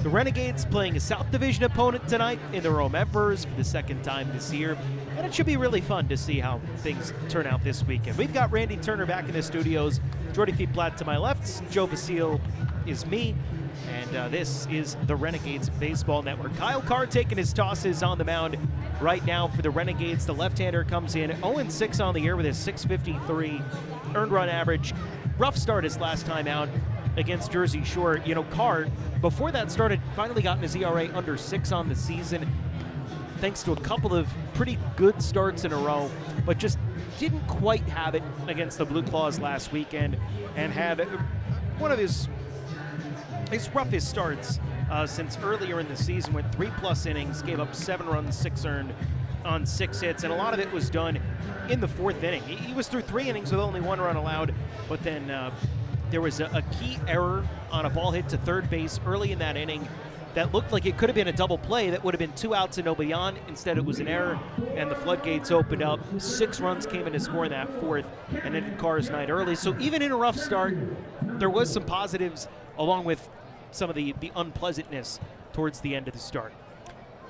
The Renegades playing a South Division opponent tonight in the Rome Emperors for the second time this year. And it should be really fun to see how things turn out this weekend. We've got Randy Turner back in the studios. Jordy Feetblatt to my left. Joe Vasile is me. And this is the Renegades Baseball Network. Kyle Carr taking his tosses on the mound right now for the Renegades. The left-hander comes in 0-6 on the year with a .653 earned run average. Rough start his last time out against Jersey Shore. You know, Carr, before that started, finally gotten his ERA under 6 on the season, thanks to a couple of pretty good starts in a row, but just didn't quite have it against the Blue Claws last weekend and had one of his roughest starts since earlier in the season. Went 3+ innings, gave up 7 runs, 6 earned on 6 hits, and a lot of it was done in the 4th inning. He was through 3 innings with only 1 run allowed, but then there was a key error on a ball hit to third base early in that inning that looked like it could have been a double play that would have been 2 outs and nobody on. Instead, it was an error, and the floodgates opened up. 6 runs came in to score in that 4th, and ended Carr's night early. So even in a rough start, there was some positives along with some of the unpleasantness towards the end of the start.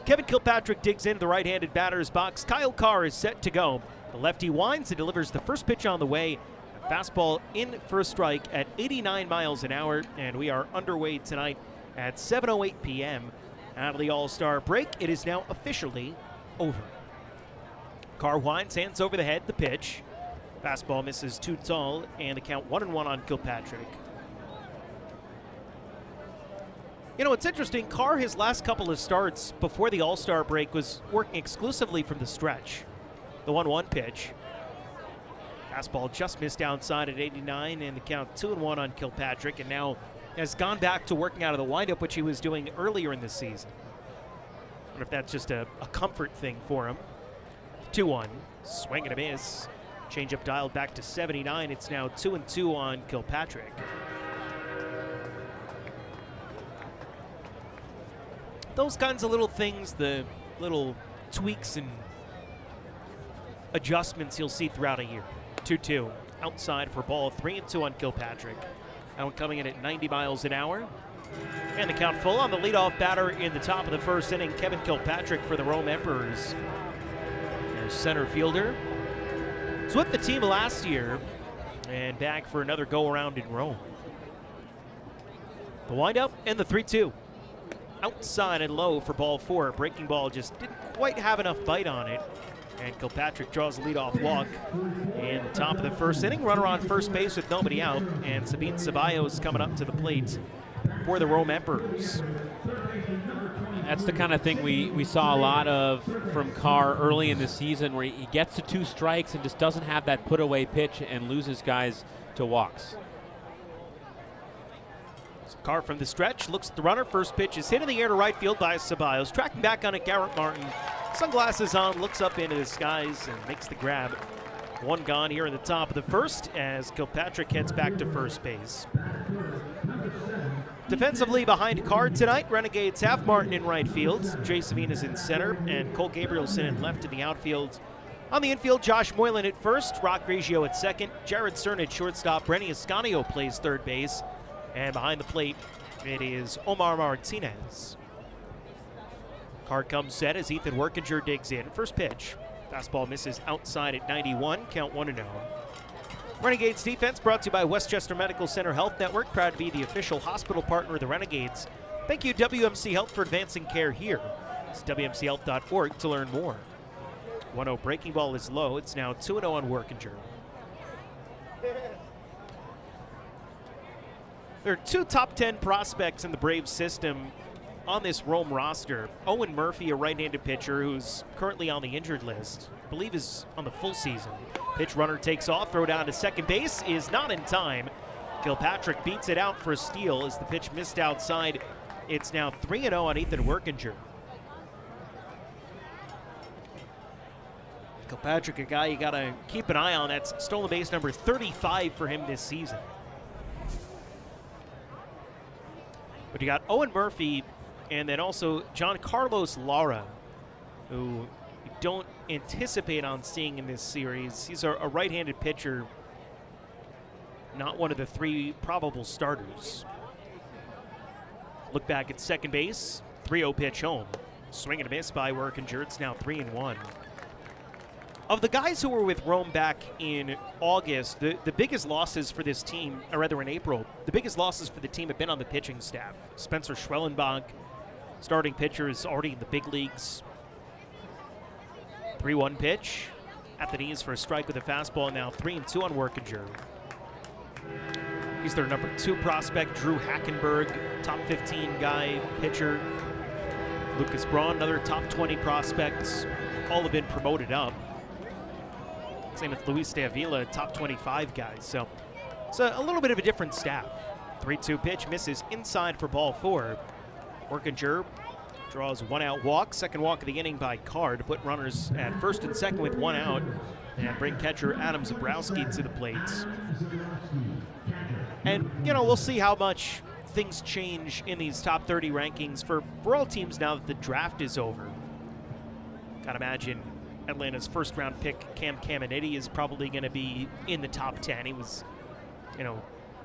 Kevin Kilpatrick digs into the right-handed batter's box. Kyle Carr is set to go. The lefty winds and delivers the first pitch on the way. A fastball in for a strike at 89 miles an hour, and we are underway tonight at 7:08 p.m. Out of the All-Star break, it is now officially over. Carr winds, hands over the head, the pitch. Fastball misses too tall, and the count 1-1 on Kilpatrick. You know, it's interesting. Carr, his last couple of starts before the All-Star break, was working exclusively from the stretch. The 1-1 pitch. Fastball just missed outside at 89, and the count 2-1 on Kilpatrick, and now has gone back to working out of the windup, which he was doing earlier in the season. I wonder if that's just a comfort thing for him. 2-1, swing and a miss. Changeup dialed back to 79. It's now 2-2 on Kilpatrick. Those kinds of little things, the little tweaks and adjustments you'll see throughout a year. 2-2, outside for ball, 3-2 on Kilpatrick. That one coming in at 90 miles an hour. And the count full on the leadoff batter in the top of the 1st inning, Kevin Kilpatrick for the Rome Emperors. Their center fielder. Was with the team last year and back for another go-around in Rome. The windup and the 3-2. Outside and low for ball 4. Breaking ball just didn't quite have enough bite on it. And Kilpatrick draws the leadoff walk in the top of the 1st inning. Runner on first base with nobody out. And Sabine Ceballos coming up to the plate for the Rome Emperors. That's the kind of thing we saw a lot of from Carr early in the season, where he gets to 2 strikes and just doesn't have that put-away pitch and loses guys to walks. Carr from the stretch looks at the runner. First pitch is hit in the air to right field by Ceballos. Tracking back on it, Garrett Martin. Sunglasses on, looks up into the skies and makes the grab. 1 gone here in the top of the 1st as Kilpatrick heads back to first base. Defensively behind Carr tonight, Renegades have Martin in right field. Jay Savina's in center and Cole Gabrielson in left in the outfield. On the infield, Josh Moylan at first, Roc Riggio at second, Jared Cern at shortstop, Brenny Ascanio plays third base. And behind the plate, it is Omar Martinez. Carr comes set as Ethan Workinger digs in. First pitch. Fastball misses outside at 91. Count 1-0. Renegades defense brought to you by Westchester Medical Center Health Network. Proud to be the official hospital partner of the Renegades. Thank you, WMC Health, for advancing care here. It's WMCHealth.org to learn more. 1-0 breaking ball is low. It's now 2-0 on Workinger. There are 2 top 10 prospects in the Braves system on this Rome roster. Owen Murphy, a right-handed pitcher who's currently on the injured list, I believe is on the full season. Pitch runner takes off, throw down to second base is not in time. Kilpatrick beats it out for a steal as the pitch missed outside. It's now 3-0 on Ethan Workinger. Kilpatrick, a guy you gotta keep an eye on. That's stolen base number 35 for him this season. But you got Owen Murphy and then also John Carlos Lara, who you don't anticipate on seeing in this series. He's a right-handed pitcher, not one of the 3 probable starters. Look back at second base. 3-0 pitch home. Swing and a miss by Workinger. It's now 3-1. Of the guys who were with Rome back in August, the biggest losses for this team, or rather in April, the biggest losses for the team have been on the pitching staff. Spencer Schwellenbach, starting pitcher, is already in the big leagues. 3-1 pitch. At the knees for a strike with a fastball. Now 3-2 on Workinger. He's their number 2 prospect, Drew Hackenberg, top 15 guy, pitcher. Lucas Braun, another top 20 prospects. All have been promoted up. Same with Luis de Avila, top 25 guys. So it's a little bit of a different staff. 3-2 pitch, misses inside for ball 4. Workinger draws 1-out walk. Second walk of the inning by Carr to put runners at first and second with 1 out and bring catcher Adam Zabrowski to the plate. And, we'll see how much things change in these top 30 rankings for all teams now that the draft is over. Gotta imagine Atlanta's first-round pick, Cam Caminiti, is probably going to be in the top 10. He was,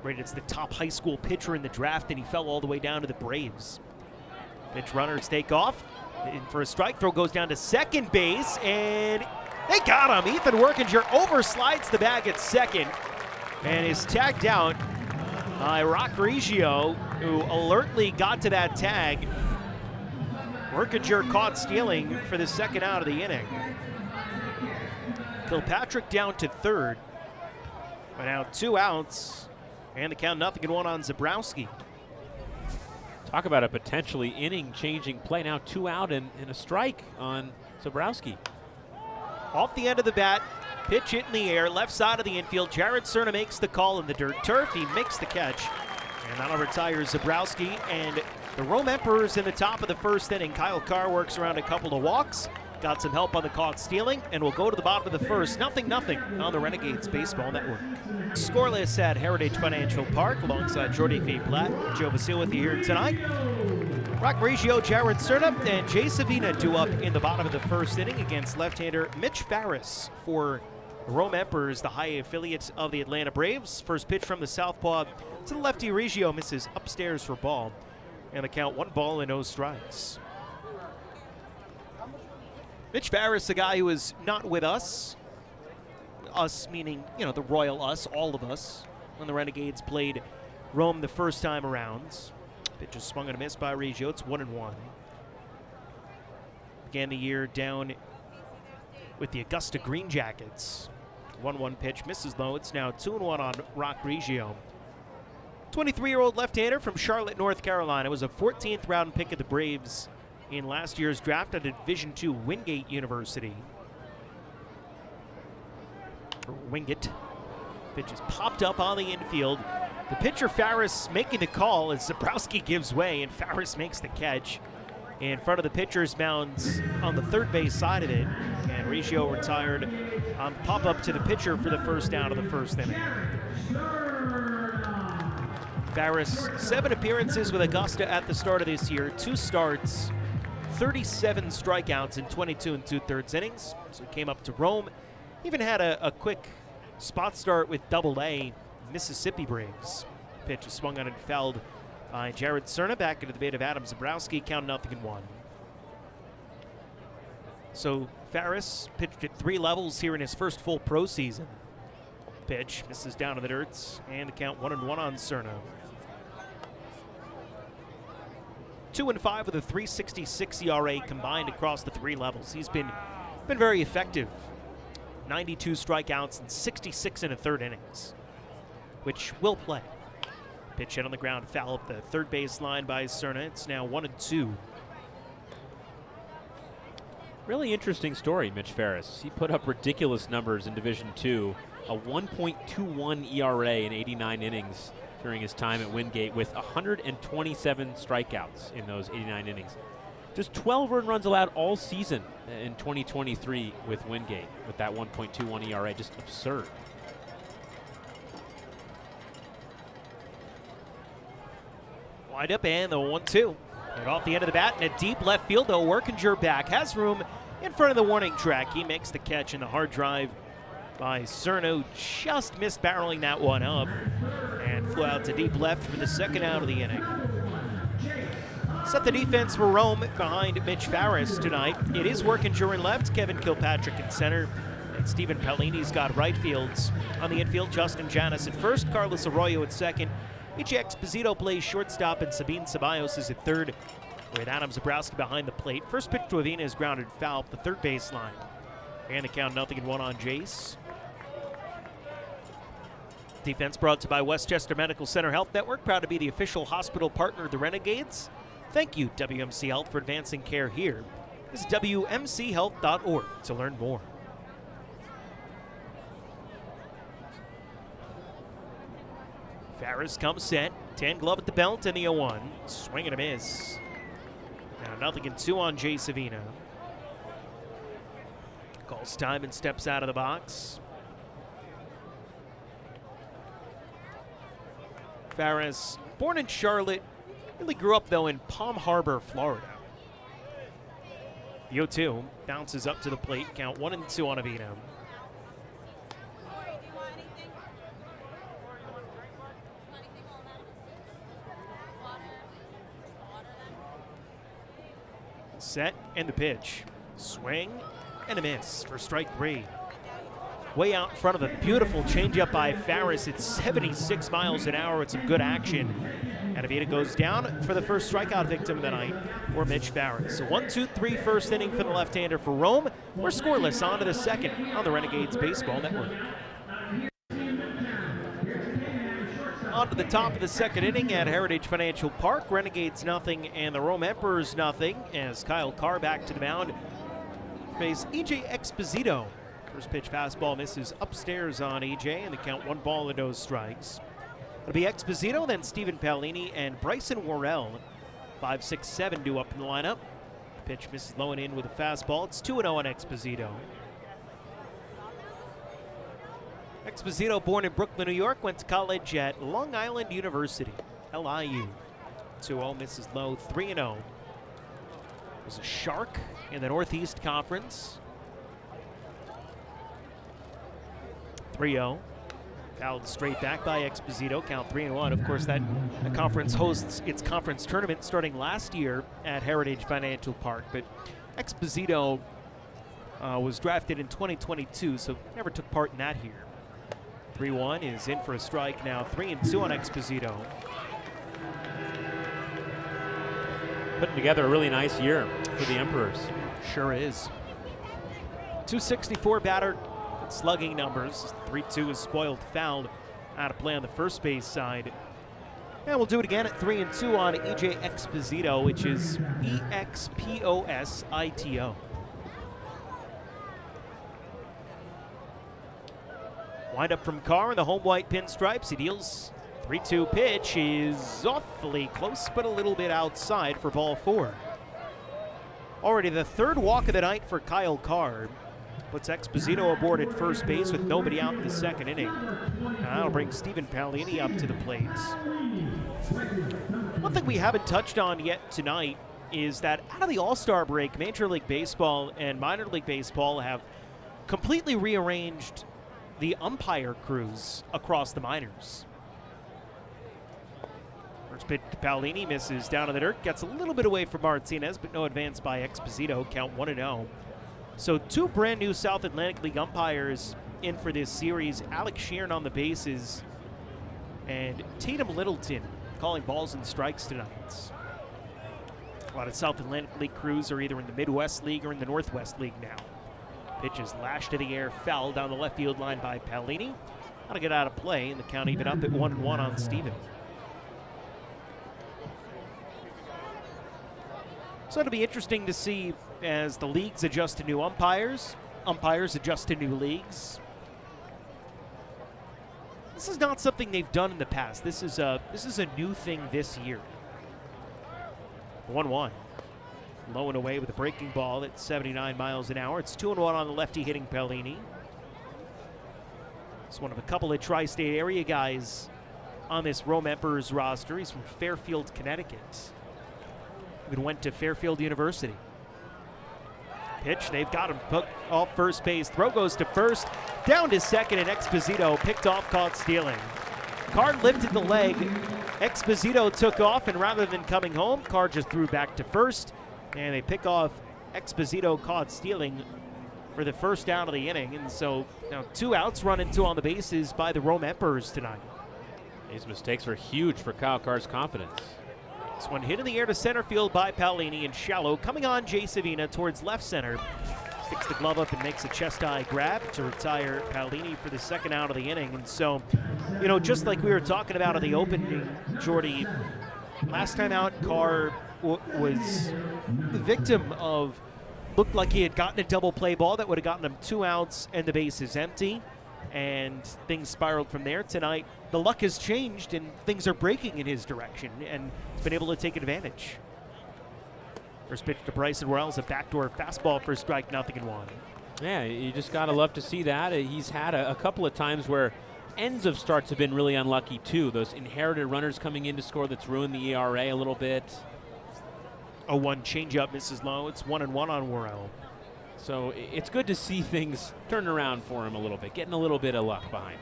rated as the top high school pitcher in the draft, and he fell all the way down to the Braves. Pitch runners take off. In for a strike. Throw goes down to second base, and they got him. Ethan Workinger overslides the bag at second and is tagged out by Roc Riggio, who alertly got to that tag. Workinger caught stealing for the second out of the inning. Kilpatrick down to third. But now 2 outs, and the count 0-1 on Zabrowski. Talk about a potentially inning-changing play. Now 2 out and a strike on Zabrowski. Off the end of the bat, pitch hit in the air, left side of the infield. Jared Cerna makes the call in the dirt turf. He makes the catch, and that'll retire Zabrowski. And the Rome Emperors in the top of the first inning. Kyle Carr works around a couple of walks, got some help on the caught stealing, and we'll go to the bottom of the first. 0-0 on the Renegades Baseball Network. Scoreless at Heritage Financial Park, alongside Jordy Fay-Blatt and Joe Vasile with you here tonight. Roc Riggio, Jared Cerna, and Jay Savina due up in the bottom of the first inning against left-hander Mitch Farris for the Rome Emperors, the high affiliate of the Atlanta Braves. First pitch from the southpaw to the lefty. Riggio misses upstairs for ball, and the count 1 ball and no strikes. Mitch Farris, a guy who is not with us. Us meaning, the royal us, all of us, when the Renegades played Rome the first time around. Pitch is swung and a miss by Riggio. It's 1-1. Began the year down with the Augusta Green Jackets. 1-1 pitch, misses low. It's now 2-1 on Roc Riggio. 23-year-old left-hander from Charlotte, North Carolina. Was a 14th round pick of the Braves in last year's draft at Division II Wingate University. Wingate. Pitch is popped up on the infield. The pitcher Farris making the call as Zabrowski gives way, and Farris makes the catch in front of the pitcher's mounds on the third base side of it. And Riggio retired on pop-up to the pitcher for the first down of the first inning. Farris, 7 appearances with Augusta at the start of this year, 2 starts, 37 strikeouts in 22 2/3 innings. So he came up to Rome. Even had a quick spot start with Double-A Mississippi Braves. Pitch is swung on and fouled by Jared Cerna. Back into the bat of Adam Zabrowski, count 0-1. So Farris pitched at 3 levels here in his first full pro season. Pitch misses down to the dirt, and the count 1-1 on Cerna. 2-5 with a 3.66 ERA combined across the 3 levels. He's been very effective. 92 strikeouts and 66 1/3 innings, which will play. Pitch hit on the ground, foul up the third base line by Cerna. It's now 1-2. Really interesting story, Mitch Farris. He put up ridiculous numbers in Division II, a 1.21 ERA in 89 innings during his time at Wingate with 127 strikeouts in those 89 innings. Just 12 earned runs allowed all season in 2023 with Wingate with that 1.21 ERA. Just absurd. Wind up and the 1-2. And off the end of the bat in a deep left field, though. Workinger back, has room in front of the warning track. He makes the catch in the hard drive by Cerna, just missed barreling that one up and flew out to deep left for the second out of the inning. Set the defense for Rome behind Mitch Farris tonight. It is Workinger in left, Kevin Kilpatrick in center, and Stephen Pellini's got right fields. On the infield, Justin Janis at first, Carlos Arroyo at second. E.J. Exposito plays shortstop, and Sabine Ceballos is at third, with Adam Zabrowski behind the plate. First pitch to Avina is grounded foul at the third baseline. And the count 0-1 on Jace. Defense brought to you by Westchester Medical Center Health Network, proud to be the official hospital partner of the Renegades. Thank you, WMC Health, for advancing care here. Visit WMCHealth.org to learn more. Farris comes set, 10 glove at the belt, and the 0-1. Swing and a miss. Now 0-2 on Jay Savina. Calls time and steps out of the box. Farris, born in Charlotte, really grew up, though, in Palm Harbor, Florida. The 0-2 bounces up to the plate, count 1-2 on Avina. Set and the pitch. Swing and a miss for strike 3. Way out in front of a beautiful changeup by Farris. It's 76 miles an hour with some good action. And Avita goes down for the first strikeout victim of the night for Mitch Farris. So 1-2-3 first inning for the left-hander for Rome. We're scoreless on to the second on the Renegades Baseball Network. On to the top of the second inning at Heritage Financial Park. Renegades nothing and the Rome Emperors nothing as Kyle Carr back to the mound. Face E.J. Exposito. First pitch fastball misses upstairs on E.J. and the count 1 no strikes. It'll be Exposito, then Stephen Pallini and Bryson Worrell. 5, 6, 7 due up in the lineup. Pitch misses low and in with a fastball. It's 2-0 on Exposito. Exposito, born in Brooklyn, New York, went to college at Long Island University, LIU. 2-0 misses low, 3-0. Was a Shark in the Northeast Conference. 3-0. Fouled straight back by Exposito, count 3-1. Of course, that conference hosts its conference tournament starting last year at Heritage Financial Park. But Exposito was drafted in 2022, so never took part in that here. 3-1 is in for a strike now. 3-2 on Exposito. Putting together a really nice year for the Emperors. Sure is. 264 batter. Slugging numbers. 3-2 is spoiled, fouled out of play on the first base side. And we'll do it again at 3-2 on E.J. Exposito, which is E-X-P-O-S-I-T-O. Wind up from Carr in the home white pinstripes. He deals 3-2 pitch is awfully close, but a little bit outside for ball 4. Already the third walk of the night for Kyle Carr. Puts Exposito aboard at first base with nobody out in the second inning. That'll bring Stephen Pallini up to the plate. One thing we haven't touched on yet tonight is that out of the All-Star break, Major League Baseball and Minor League Baseball have completely rearranged the umpire crews across the minors. First pitch to Pallini, misses down to the dirt, gets a little bit away from Martinez, but no advance by Exposito, count 1-0. So 2 brand new South Atlantic League umpires in for this series. Alex Sheeran on the bases and Tatum Littleton calling balls and strikes tonight. A lot of South Atlantic League crews are either in the Midwest League or in the Northwest League now. Pitch is lashed to the air, foul down the left field line by Pallini. How to get out of play, and the count even up at 1-1 on Steven. So it'll be interesting to see as the leagues adjust to new umpires adjust to new leagues. This is not something they've done in the past. This is a new thing this year. 1-1. Low and away with a breaking ball at 79 miles an hour. It's 2-1 on the lefty hitting Pallini. It's one of a couple of tri-state area guys on this Rome Emperors roster. He's from Fairfield, Connecticut. Even went to Fairfield University. Pitch, they've got him put off first base. Throw goes to first, down to second, and Exposito picked off, caught stealing. Carr lifted the leg Exposito took off, and rather than coming home, Carr just threw back to first, and they pick off Exposito caught stealing for the first out of the inning. And so now 2 outs, run and 2 on the bases by the Rome Emperors tonight. These mistakes are huge for Kyle Carr's confidence. This one hit in the air to center field by Paolini and shallow. Coming on, Jay Savina towards left center. Sticks the glove up and makes a chest-high grab to retire Paolini for the second out of the inning. And so, you know, just like we were talking about in the opening, Jordy, last time out, Carr was the victim of, looked like he had gotten a double play ball that would have gotten him 2 outs and the base is empty. And things spiraled from there. Tonight, the luck has changed and things are breaking in his direction, and he's been able to take advantage. First pitch to Bryson Wells, a backdoor fastball for strike, 0-1. Yeah, you just got to love to see that. He's had a couple of times where ends of starts have been really unlucky too. Those inherited runners coming in to score that's ruined the ERA a little bit. 0-1 changeup misses low. It's 1-1 on Worrell. So it's good to see things turn around for him a little bit, getting a little bit of luck behind.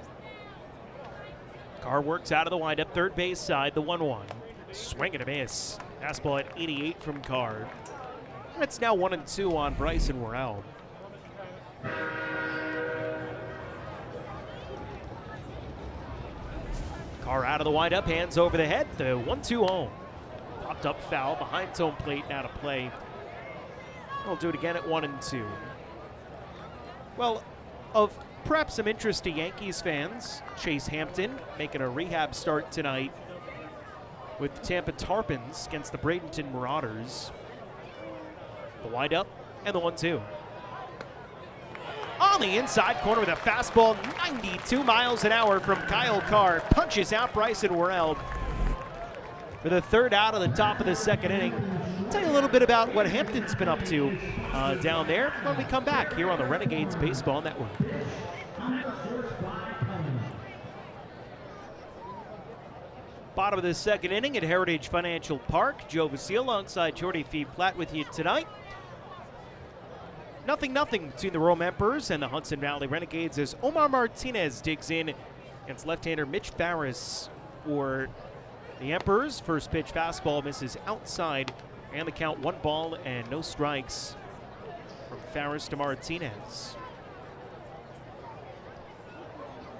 Carr works out of the windup, third base side, the 1-1. Swing and a miss. Fastball at 88 from Carr. And it's now 1-2 on Bryson Worrell. Carr out of the windup, hands over the head, the 1-2 home. Popped up foul behind home plate, now to play. We'll do it again at 1-2. Well, of perhaps some interest to Yankees fans, Chase Hampton making a rehab start tonight with the Tampa Tarpons against the Bradenton Marauders. The windup and the 1-2. On the inside corner with a fastball, 92 miles an hour from Kyle Carr. Punches out Bryson Worrell for the third out of the top of the second inning. I'll tell you a little bit about what Hampton's been up to down there when we come back here on the Renegades Baseball Network. Bottom of the second inning at Heritage Financial Park. Joe Vasile alongside Jordy Fee-Platt with you tonight. 0-0 between the Rome Emperors and the Hudson Valley Renegades as Omar Martinez digs in against left-hander Mitch Barris for the Emperors. First pitch fastball misses outside, and the count 1 ball and no strikes from Farris to Martinez.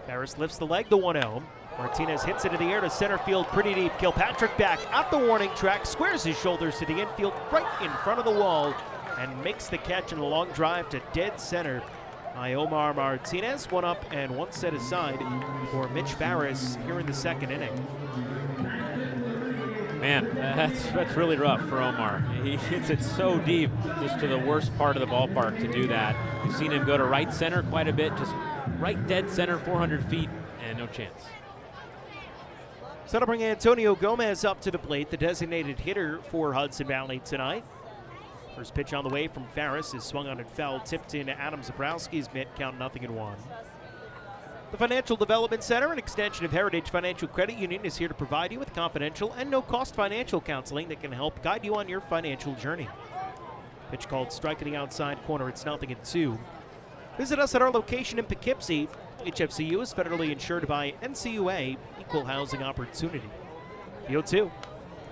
Farris lifts the leg, the 1-0. Martinez hits it in the air to center field, pretty deep. Kilpatrick back at the warning track, squares his shoulders to the infield right in front of the wall, and makes the catch in a long drive to dead center by Omar Martinez. 1 up and 1 set aside for Mitch Barris here in the second inning. Man, that's really rough for Omar. He hits it so deep, just to the worst part of the ballpark to do that. We've seen him go to right center quite a bit, just right dead center, 400 feet, and no chance. So that'll bring Antonio Gomez up to the plate, the designated hitter for Hudson Valley tonight. First pitch on the way from Farris is swung on and foul, tipped in Adam Zabrowski's mitt, count 0-1. The Financial Development Center, an extension of Heritage Financial Credit Union, is here to provide you with confidential and no-cost financial counseling that can help guide you on your financial journey. Pitch called strike in the outside corner. It's 0-2. Visit us at our location in Poughkeepsie. HFCU is federally insured by NCUA, Equal Housing Opportunity. The 0-2.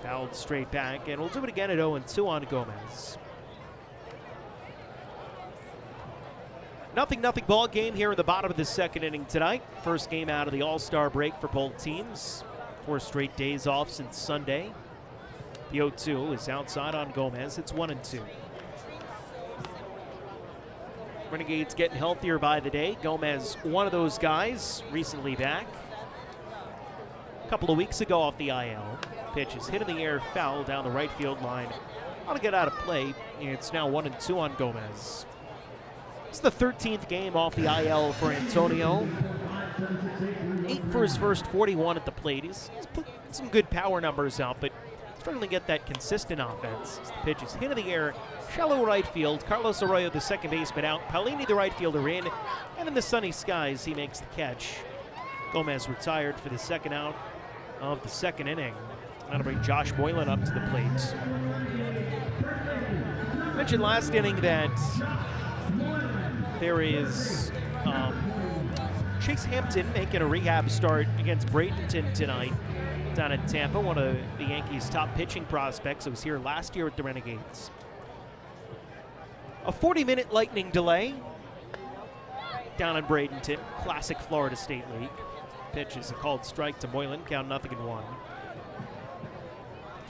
Fouled straight back, and we'll do it again at 0-2 on Gomez. 0-0 ball game here in the bottom of the second inning tonight. First game out of the All-Star break for both teams. 4 straight days off since Sunday. The 0-2 is outside on Gomez. It's 1-2. Renegades getting healthier by the day. Gomez, one of those guys, recently back. A couple of weeks ago off the IL. Pitch is hit in the air, foul down the right field line. Ought to get out of play. It's now 1-2 on Gomez. It's the 13th game off the IL for Antonio. 8 for his first 41 at the plate. He's put some good power numbers out, but struggling to get that consistent offense. The pitch is hit in the air, shallow right field. Carlos Arroyo, the second baseman, out. Paolini, the right fielder, in. And in the sunny skies, he makes the catch. Gomez retired for the second out of the second inning. That'll bring Josh Moylan up to the plate. I mentioned last inning that there is Chase Hampton making a rehab start against Bradenton tonight. down in Tampa, one of the Yankees' top pitching prospects. Who was here last year with the Renegades. A 40-minute lightning delay down in Bradenton, classic Florida State League. Pitch is a called strike to Moylan, count 0-1.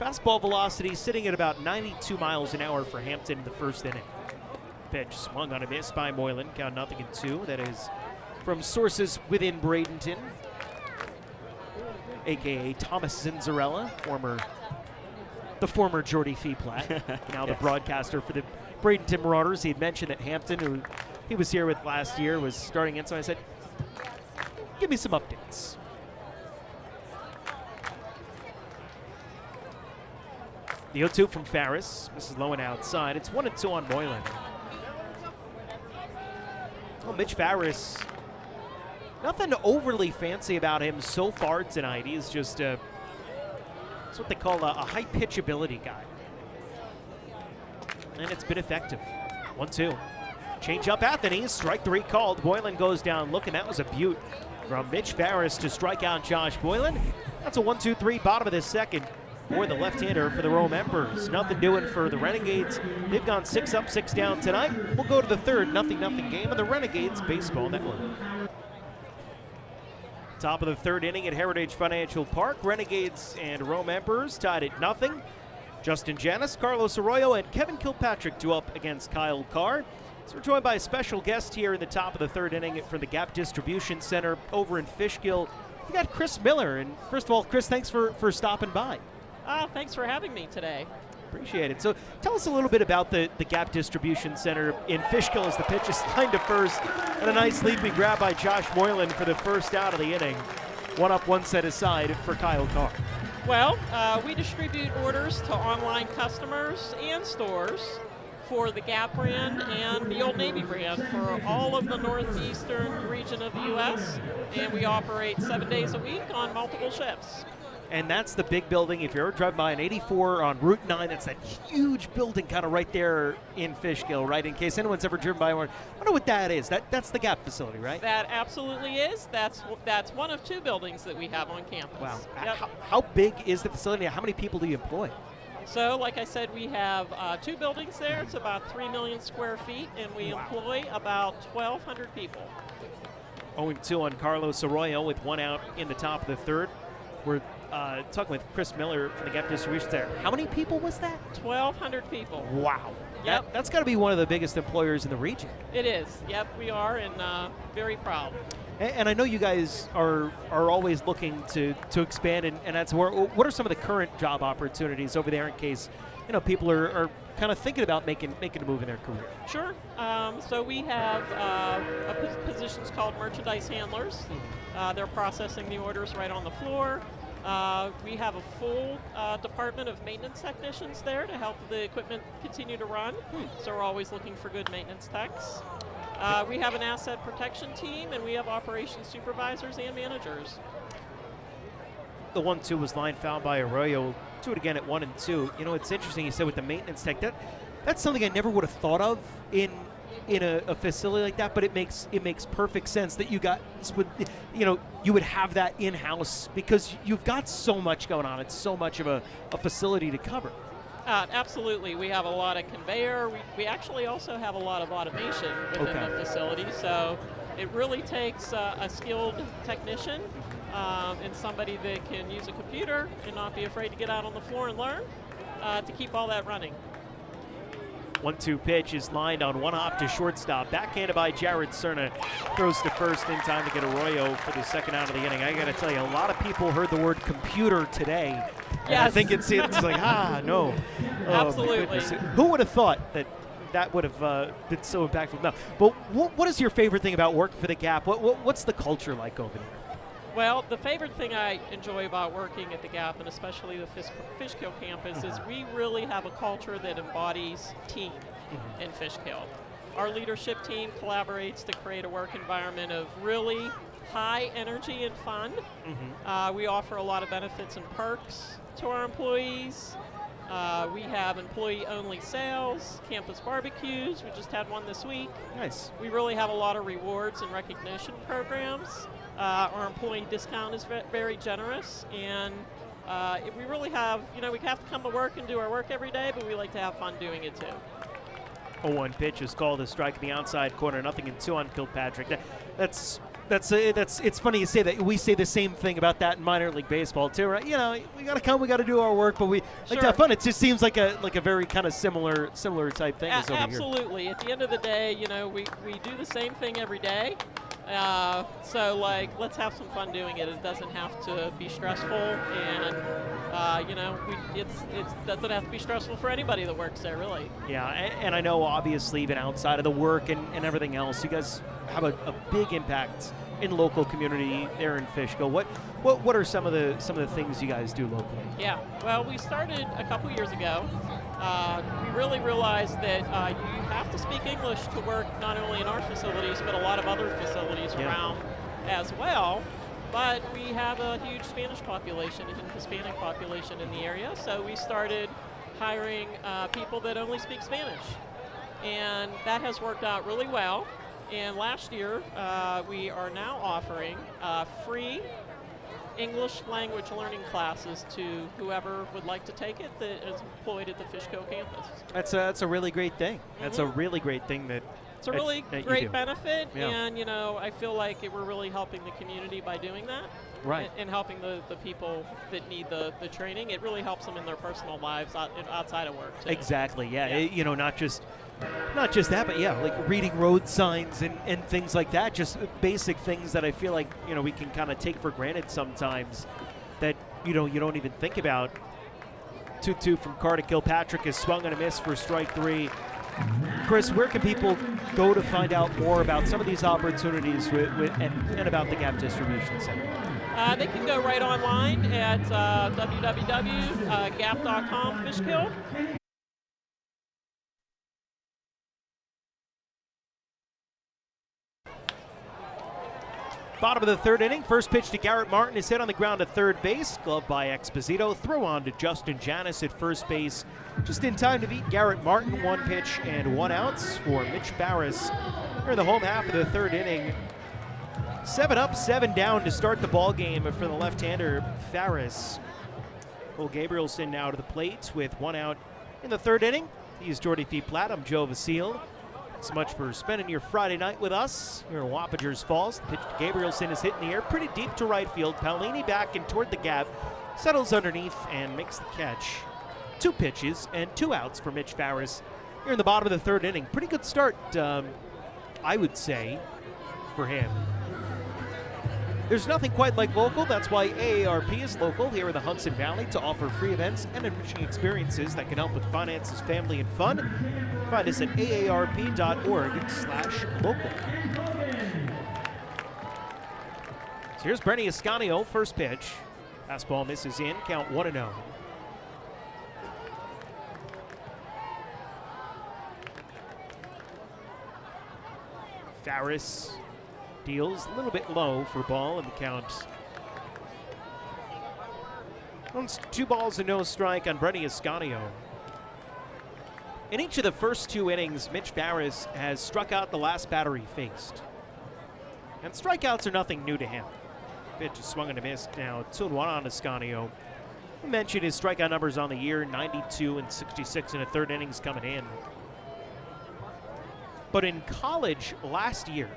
Fastball velocity sitting at about 92 miles an hour for Hampton in the first inning. Pitch swung on a miss by Moylan, count 0-2. That is from sources within Bradenton, a.k.a. Thomas Zinzarella, the former Jordy Feeplat, now the broadcaster for the Bradenton Marauders. He had mentioned that Hampton, who he was here with last year, was starting in, so I said, give me some updates. The 0-2 from Farris. This is low and outside. It's 1-2 on Moylan. Well, Mitch Farris, nothing overly fancy about him so far tonight. He's just it's what they call a high pitchability guy. And it's been effective. 1-2. Change up Anthony. Strike 3 called. Boylan goes down looking. That was a beaut from Mitch Farris to strike out Josh Boylan. That's a 1-2-3 bottom of the second for the left-hander for the Rome Emperors. Nothing doing for the Renegades. They've gone 6 up, 6 down tonight. We'll go to the third 0-0 game of the Renegades Baseball Network. Top of the third inning at Heritage Financial Park. Renegades and Rome Emperors tied at 0. Justin Janis, Carlos Arroyo, and Kevin Kilpatrick due up against Kyle Carr. So we're joined by a special guest here in the top of the third inning from the Gap Distribution Center over in Fishkill. We got Chris Miller. And first of all, Chris, thanks for stopping by. Thanks for having me today. Appreciate it. So tell us a little bit about the Gap Distribution Center in Fishkill as the pitch is lined to first. And a nice leaping grab by Josh Moylan for the first out of the inning. 1 up, 1 set aside for Kyle Carr. Well, we distribute orders to online customers and stores for the Gap brand and the Old Navy brand for all of the northeastern region of the U.S. And we operate 7 days a week on multiple shifts. And that's the big building. If you ever drive by an 84 on Route 9, that's that huge building kind of right there in Fishkill, right? In case anyone's ever driven by one. I wonder what that is. That's the Gap facility, right? That absolutely is. That's one of 2 buildings that we have on campus. Wow. Yep. How big is the facility? How many people do you employ? So, like I said, we have 2 buildings there. It's about 3 million square feet, and we employ about 1,200 people. 0-2 on Carlos Arroyo with 1 out in the top of the third. We're talking with Chris Miller from the Gap Distribution Center. How many people was that? 1,200 people. Wow. Yep. That's got to be one of the biggest employers in the region. It is. Yep, we are, and very proud. And I know you guys are always looking to expand, and that's where. What are some of the current job opportunities over there in case people are kind of thinking about making a move in their career? Sure. So we have positions called merchandise handlers. They're processing the orders right on the floor. We have a full department of maintenance technicians there to help the equipment continue to run. So we're always looking for good maintenance techs. We have an asset protection team, and we have operations supervisors and managers. The 1-2 was line foul by Arroyo. Do it again at 1-2. It's interesting. You said with the maintenance tech, that's something I never would have thought of in a facility like that. But it makes perfect sense that you would have that in house because you've got so much going on. It's so much of a facility to cover. Absolutely. We have a lot of conveyor. We actually also have a lot of automation within the facility. So it really takes a skilled technician and somebody that can use a computer and not be afraid to get out on the floor and learn to keep all that running. 1-2 pitch is lined on 1 hop to shortstop. Backhanded by Jared Cerna. Throws to first in time to get Arroyo for the second out of the inning. I got to tell you, a lot of people heard the word computer today. Yes. I think it's like, no. Absolutely. Who would have thought that would have been so impactful? No. But what is your favorite thing about working for the Gap? What's the culture like over there? Well, the favorite thing I enjoy about working at the Gap, and especially the Fishkill campus, is we really have a culture that embodies team in Fishkill. Our leadership team collaborates to create a work environment of really high energy and fun. We offer a lot of benefits and perks to our employees. We have employee-only sales, campus barbecues. We just had one this week. Nice. We really have a lot of rewards and recognition programs. Our employee discount is very generous, and we really have, we have to come to work and do our work every day, but we like to have fun doing it too. 0-1 pitch is called a strike in the outside corner, 0-2 on Kilpatrick. It's funny you say that. We say the same thing about that in minor league baseball too, right? We got to come, we got to do our work, but we like to have fun. It just seems like a very kind of similar type thing as over here. Absolutely. At the end of the day, we do the same thing every day. So let's have some fun doing it. It doesn't have to be stressful, and it doesn't have to be stressful for anybody that works there, really. Yeah, and I know obviously even outside of the work and everything else, you guys have a big impact in local community there in Fishkill. What are some of the things you guys do locally? Yeah, well, we started a couple years ago. We really realized that you have to speak English to work not only in our facilities, but a lot of other facilities around as well. But we have a huge Spanish population and Hispanic population in the area, so we started hiring people that only speak Spanish. And that has worked out really well. And last year, we are now offering free English language learning classes to whoever would like to take it that is employed at the Fishkill campus. That's a really great thing. That's a really great thing that it's a really great benefit, yeah. And I feel like we're really helping the community by doing that. Right. And helping the people that need the training. It really helps them in their personal lives outside of work too. Exactly, yeah. Not just that, but like reading road signs and things like that, just basic things that I feel like, we can kind of take for granted sometimes that, you don't even think about. 2-2 from Carter. Kilpatrick is swung and a miss for strike 3. Chris, where can people go to find out more about some of these opportunities and about the Gap Distribution Center? They can go right online at www.gap.com Fishkill. Bottom of the third inning, first pitch to Garrett Martin is hit on the ground at third base. Glove by Exposito. Throw on to Justin Janis at first base. Just in time to beat Garrett Martin. 1 pitch and 1 out for Mitch Barris. Here in the home half of the third inning. 7 up, 7 down to start the ball game for the left-hander Farris. Cole Gabrielson now to the plate with 1 out in the third inning. He's Jordy P. Platt. I'm Joe Vasile. So much for spending your Friday night with us here in Wappingers Falls. The pitch to Gabrielson is hit in the air pretty deep to right field. Paolini back and toward the gap, settles underneath and makes the catch. 2 pitches and 2 outs for Mitch Farris here in the bottom of the third inning. Pretty good start, I would say, for him. There's nothing quite like local. That's why AARP is local here in the Hudson Valley to offer free events and enriching experiences that can help with finances, family, and fun. Find us at aarp.org/local. So here's Brenny Ascanio, first pitch. Fastball misses in, count 1-0. Farris deals a little bit low for ball in the count. It's 2 balls and no strike on Brenny Ascanio. In each of the first 2 innings, Mitch Farris has struck out the last batter he faced. And strikeouts are nothing new to him. Pitch is swung and a miss. Now 2-1 on Ascanio. We mentioned his strikeout numbers on the year, 92 and 66 in the third innings coming in. But in college last year,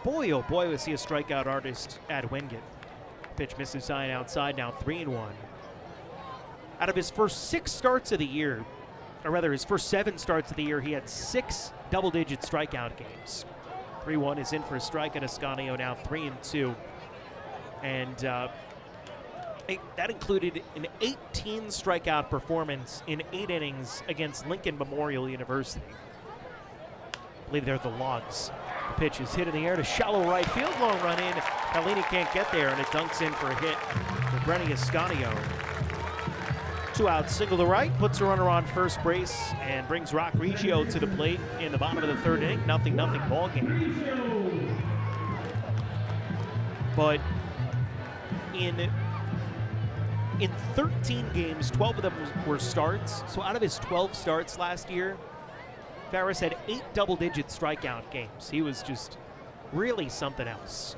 boy, oh boy, was he a strikeout artist at Wingate. Pitch misses high and outside, now 3-1. Out of his first 6 starts of the year, or rather his first 7 starts of the year, he had 6 double-digit strikeout games. 3-1 is in for a strike at Ascanio, now 3-2. And that included an 18 strikeout performance in 8 innings against Lincoln Memorial University. I believe they're the Logs. The pitch is hit in the air to shallow right field, long run in. Paolini can't get there, and it dunks in for a hit for Brenny Ascanio. 2 outs, single to right, puts a runner on first base, and brings Roc Riggio to the plate in the bottom of the third inning. 0-0 ball game. But in 13 games, 12 of them were starts. So out of his 12 starts last year, Farris had 8 double-digit strikeout games. He was just really something else.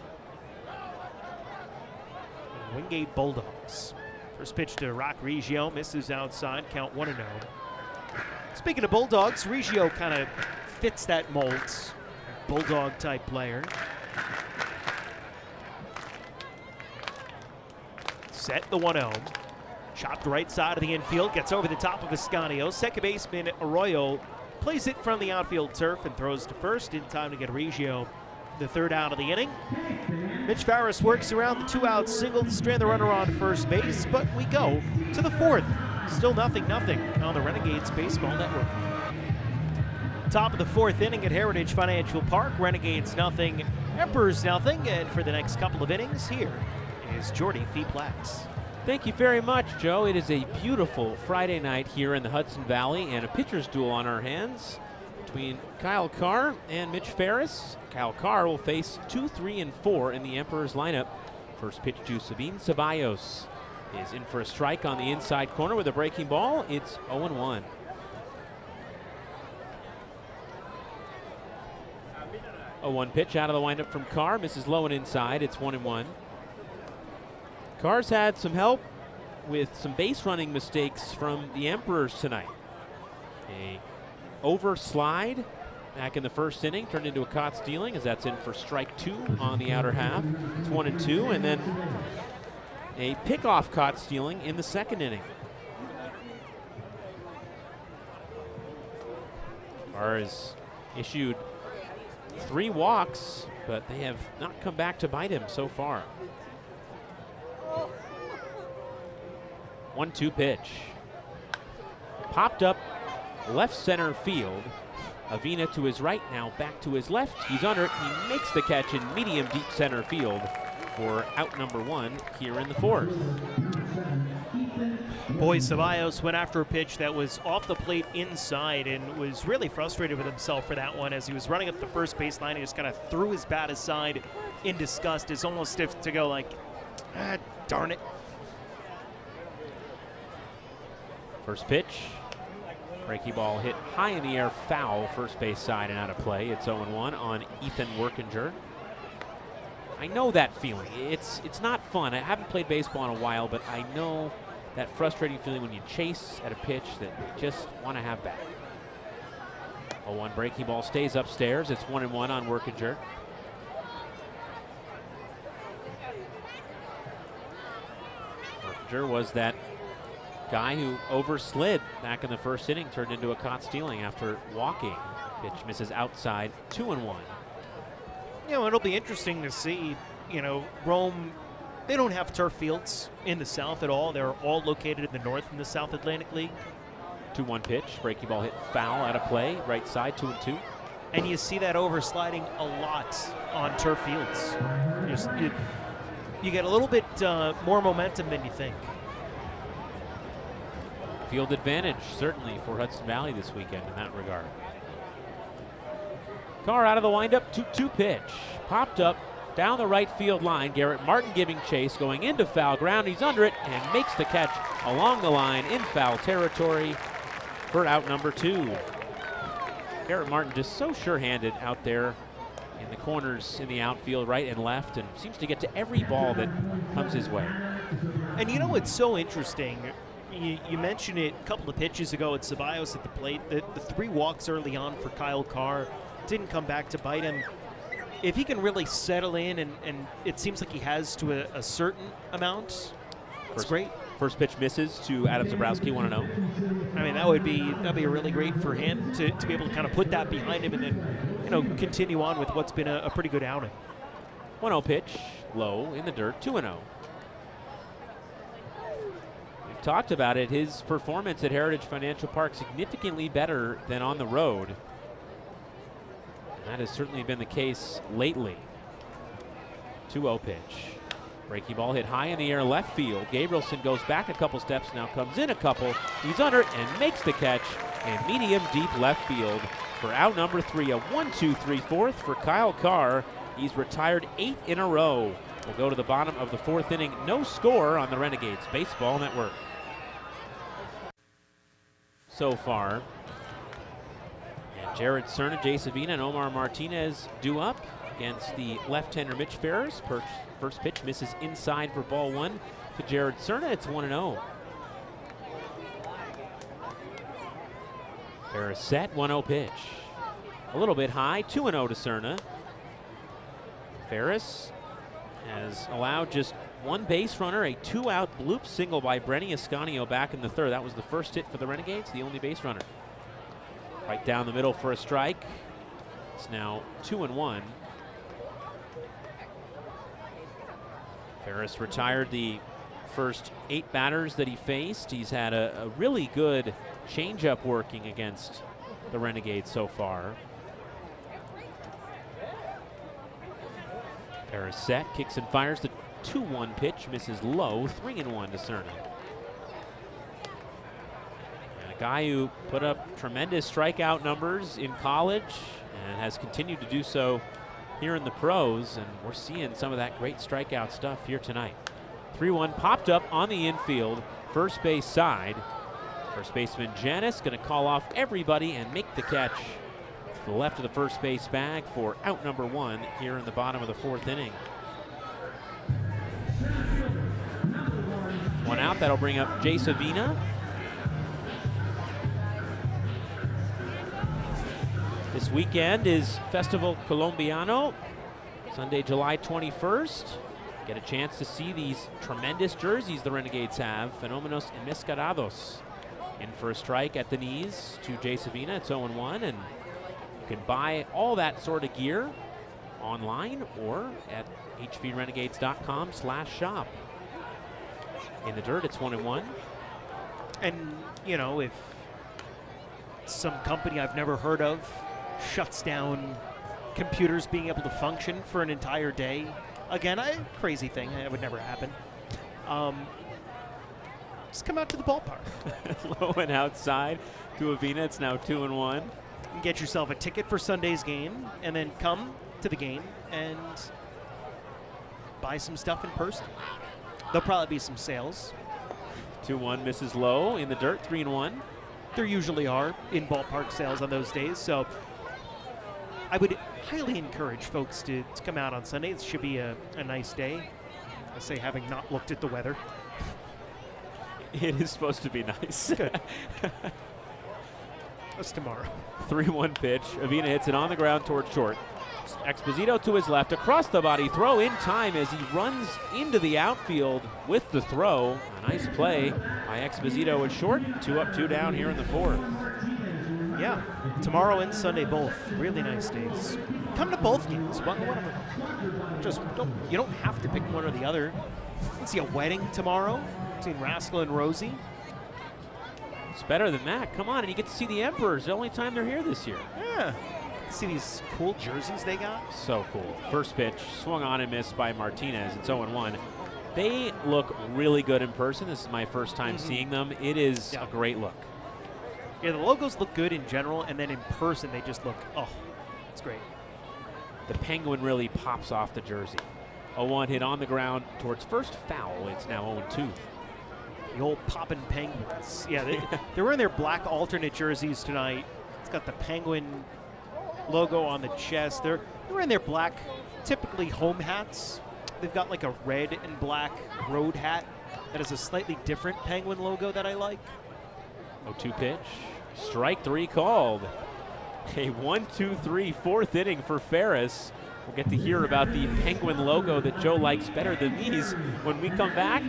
Wingate Bulldogs. First pitch to Roc Riggio, misses outside, count 1-0. Speaking of Bulldogs, Riggio kind of fits that mold. Bulldog type player. Set the 1-0. Chopped right side of the infield, gets over the top of Ascanio. Second baseman Arroyo plays it from the outfield turf and throws to first in time to get Riggio the third out of the inning. Mitch Farris works around the 2-out single to strand the runner on first base, but we go to the fourth. Still 0-0 on the Renegades Baseball Network. Top of the fourth inning at Heritage Financial Park. Renegades 0, Emperors 0, and for the next couple of innings, here is Jordy Fee-Platts. Thank you very much, Joe. It is a beautiful Friday night here in the Hudson Valley and a pitcher's duel on our hands between Kyle Carr and Mitch Ferris. Kyle Carr will face 2, 3, and 4 in the Emperors lineup. First pitch to Sabine Ceballos is in for a strike on the inside corner with a breaking ball. It's 0-1. A 1 pitch out of the windup from Carr, misses low and inside. It's 1-1. Carr's had some help with some base running mistakes from the Emperors tonight. A over slide back in the first inning turned into a caught stealing, as that's in for strike 2 on the outer half. It's 1-2, and then a pickoff caught stealing in the second inning. Carr has issued 3 walks, but they have not come back to bite him so far. 1-2 pitch. Popped up left center field. Avina to his right, now back to his left. He's under it. He makes the catch in medium deep center field for out number 1 here in the fourth. Boy, Ceballos went after a pitch that was off the plate inside and was really frustrated with himself for that one. As he was running up the first baseline, he just kind of threw his bat aside in disgust. It's almost stiff to go like, darn it. First pitch. Breaky ball hit high in the air, foul, first base side and out of play. It's 0-1 on Ethan Workinger. I know that feeling. It's not fun. I haven't played baseball in a while, but I know that frustrating feeling when you chase at a pitch that you just want to have back. 0-1 breaky ball stays upstairs. It's 1-1 on Workinger. Workinger was that guy who overslid back in the first inning, turned into a caught stealing after walking. Pitch misses outside, 2-1. You know, it'll be interesting to see, Rome, they don't have turf fields in the South at all. They're all located in the North in the South Atlantic League. 2-1 pitch, breaking ball hit foul out of play, right side, 2-2. And you see that oversliding a lot on turf fields. You get a little bit more momentum than you think. Field advantage, certainly, for Hudson Valley this weekend in that regard. Carr out of the windup, 2-2 pitch. Popped up down the right field line. Garrett Martin giving chase, going into foul ground. He's under it and makes the catch along the line in foul territory for out number 2. Garrett Martin just so sure-handed out there in the corners in the outfield, right and left, and seems to get to every ball that comes his way. And it's so interesting. You mentioned it a couple of pitches ago at Ceballos at the plate. The 3 walks early on for Kyle Carr didn't come back to bite him. If he can really settle in, and it seems like he has to a certain amount, it's great. First pitch misses to Adam Zabrowski, 1-0. I mean, that'd be really great for him to be able to kind of put that behind him and then, continue on with what's been a pretty good outing. 1-0 pitch, low in the dirt, 2-0. We've talked about it. His performance at Heritage Financial Park significantly better than on the road. And that has certainly been the case lately. 2-0 pitch. Breaking ball hit high in the air left field. Gabrielson goes back a couple steps, now comes in a couple. He's under it and makes the catch in medium deep left field for out number 3. A 1-2-3-4 for Kyle Carr. He's retired 8 in a row. We'll go to the bottom of the 4th inning. No score on the Renegades Baseball Network. So far. And Jared Cerna, Jay Savina, and Omar Martinez due up against the left-hander Mitch Ferris. First pitch misses inside for ball 1. To Jared Cerna, it's 1-0. Ferris set, 1-0 pitch. A little bit high, 2-0 to Cerna. Ferris has allowed just one base runner, a 2-out bloop single by Brenny Ascanio back in the third. That was the first hit for the Renegades, the only base runner. Right down the middle for a strike. It's now 2-1. Ferris retired the first 8 batters that he faced. He's had a really good changeup working against the Renegades so far. Ferris set, kicks and fires the 2-1 pitch, misses low, 3-1 to Cerna. And a guy who put up tremendous strikeout numbers in college and has continued to do so here in the pros, and we're seeing some of that great strikeout stuff here tonight. 3-1 popped up on the infield, first base side. First baseman Janis going to call off everybody and make the catch to the left of the first base bag for out number 1 here in the bottom of the 4th inning. 1 out, that'll bring up Jay Savina. This weekend is Festival Colombiano, Sunday, July 21st. Get a chance to see these tremendous jerseys the Renegades have, Fenómenos Enmascarados. In for a strike at the knees to Jay Savina. It's 0-1, and you can buy all that sort of gear online or at hvrenegades.com/shop. In the dirt, it's 1-1. And, you know, if some company I've never heard of shuts down computers being able to function for an entire day, again, crazy thing, it would never happen. Just come out to the ballpark. Low and outside to Avina. It's now 2-1. Get yourself a ticket for Sunday's game, and then come to the game and buy some stuff in person. There'll probably be some sales. 2-1 misses low in the dirt, 3-1. There usually are in ballpark sales on those days, so I would highly encourage folks to come out on Sunday. It should be a nice day. I say, having not looked at the weather. It is supposed to be nice. Good. That's tomorrow. 3-1 pitch. Avina hits it on the ground towards short. Exposito to his left, across the body, throw in time as he runs into the outfield with the throw. A nice play by Exposito at short. 2 up, 2 down here in the 4th. Yeah, tomorrow and Sunday both. Really nice days. Come to both games. One of them. You don't have to pick one or the other. Let's see a wedding tomorrow between Rascal and Rosie. It's better than that. Come on, and you get to see the Emperors. The only time they're here this year. Yeah. See these cool jerseys they got? So cool. First pitch, swung on and missed by Martinez. It's 0-1. They look really good in person. This is my first time seeing them. It is a great look. Yeah, the logos look good in general, and then in person they just look, it's great. The penguin really pops off the jersey. 0-1 hit on the ground towards first, foul. It's now 0-2. The old poppin' Penguins. Yeah, they're wearing their black alternate jerseys tonight. It's got the penguin logo on the chest. They're wearing their black, typically home hats. They've got like a red and black road hat that has a slightly different penguin logo that I like. 0-2 pitch. Strike 3 called. A 1-2-3 4th inning for Ferris. We'll get to hear about the penguin logo that Joe likes better than these when we come back.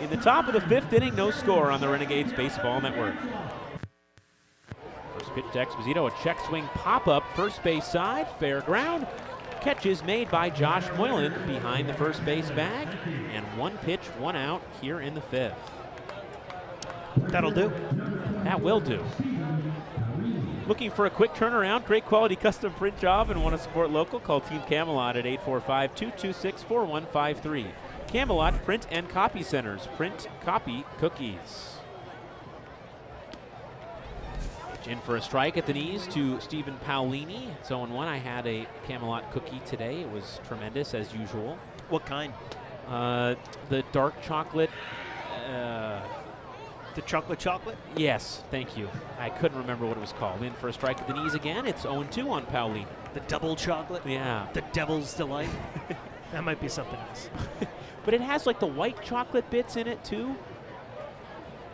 In the top of the 5th inning, no score on the Renegades Baseball Network. First pitch to Exposito, a check swing pop-up, first base side, fair ground. Catch is made by Josh Moylan behind the first base bag. And 1 pitch, 1 out here in the 5th. That'll do. That will do. Looking for a quick turnaround, great quality custom print job, and want to support local? Call Team Camelot at 845-226-4153. Camelot Print and Copy Centers. Print, copy, cookies. In for a strike at the knees to Stephen Paolini. It's 0-1. I had a Camelot cookie today. It was tremendous as usual. What kind? The dark chocolate. The chocolate? Yes, thank you. I couldn't remember what it was called. In for a strike at the knees again. It's 0-2 on Paolini. The double chocolate? Yeah. The Devil's Delight? That might be something else. but it has like the white chocolate bits in it too.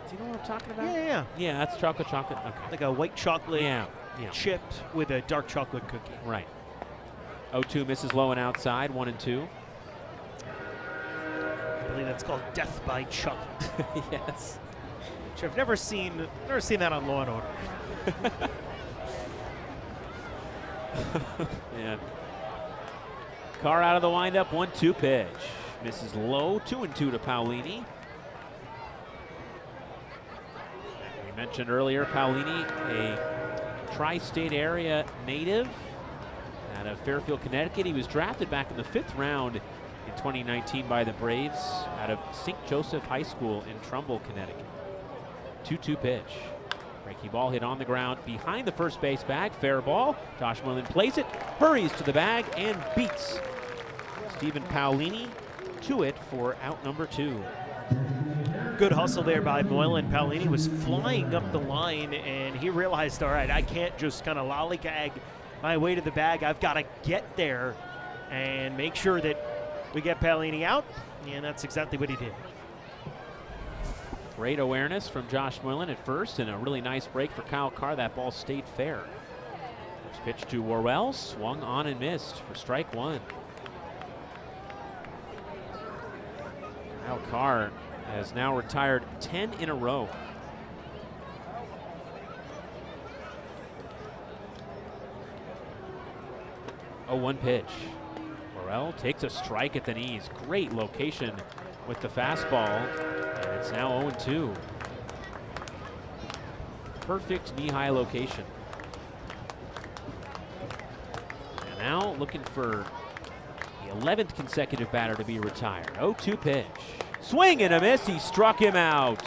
Do you know what I'm talking about? Yeah. Yeah, that's chocolate. Okay. Like a white chocolate Yeah. chipped with a dark chocolate cookie. Right. 0-2 misses low and outside, 1-2. I believe that's called Death by Chocolate. Yes. Which I've never seen that on Law and Order. And Carr out of the windup, 1-2 pitch. Misses low, 2-2 to Paolini. We mentioned earlier, Paolini, a tri-state area native out of Fairfield, Connecticut. He was drafted back in the 5th round in 2019 by the Braves out of St. Joseph High School in Trumbull, Connecticut. 2-2 pitch. Breaking ball hit on the ground behind the first base bag. Fair ball. Josh Moylan plays it, hurries to the bag, and beats Stephen Paolini to it for out number 2. Good hustle there by Moylan. Paolini was flying up the line, and he realized, all right, I can't just kind of lollygag my way to the bag. I've got to get there and make sure that we get Paolini out, and that's exactly what he did. Great awareness from Josh Moylan at first, and a really nice break for Kyle Carr. That ball stayed fair. First pitch to Worrell, swung on and missed for strike 1. Kyle Carr has now retired 10 in a row. Oh, 1 pitch. Worrell takes a strike at the knees. Great location with the fastball, and it's now 0-2. Perfect knee-high location. And now looking for the 11th consecutive batter to be retired. 0-2 pitch. Swing and a miss. He struck him out.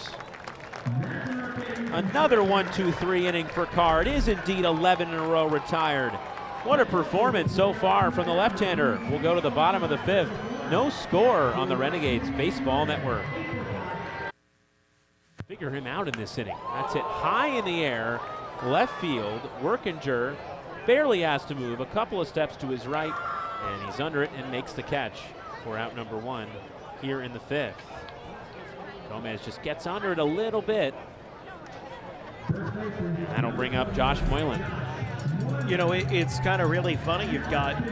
Another 1-2-3 inning for Carr. It is indeed 11 in a row retired. What a performance so far from the left-hander. We'll go to the bottom of the 5th. No score on the Renegades Baseball Network. Figure him out in this inning. That's it high in the air, left field. Workinger barely has to move a couple of steps to his right, and he's under it and makes the catch for out number 1 here in the 5th. Gomez just gets under it a little bit. That'll bring up Josh Moylan. You know, it's kind of really funny. You've got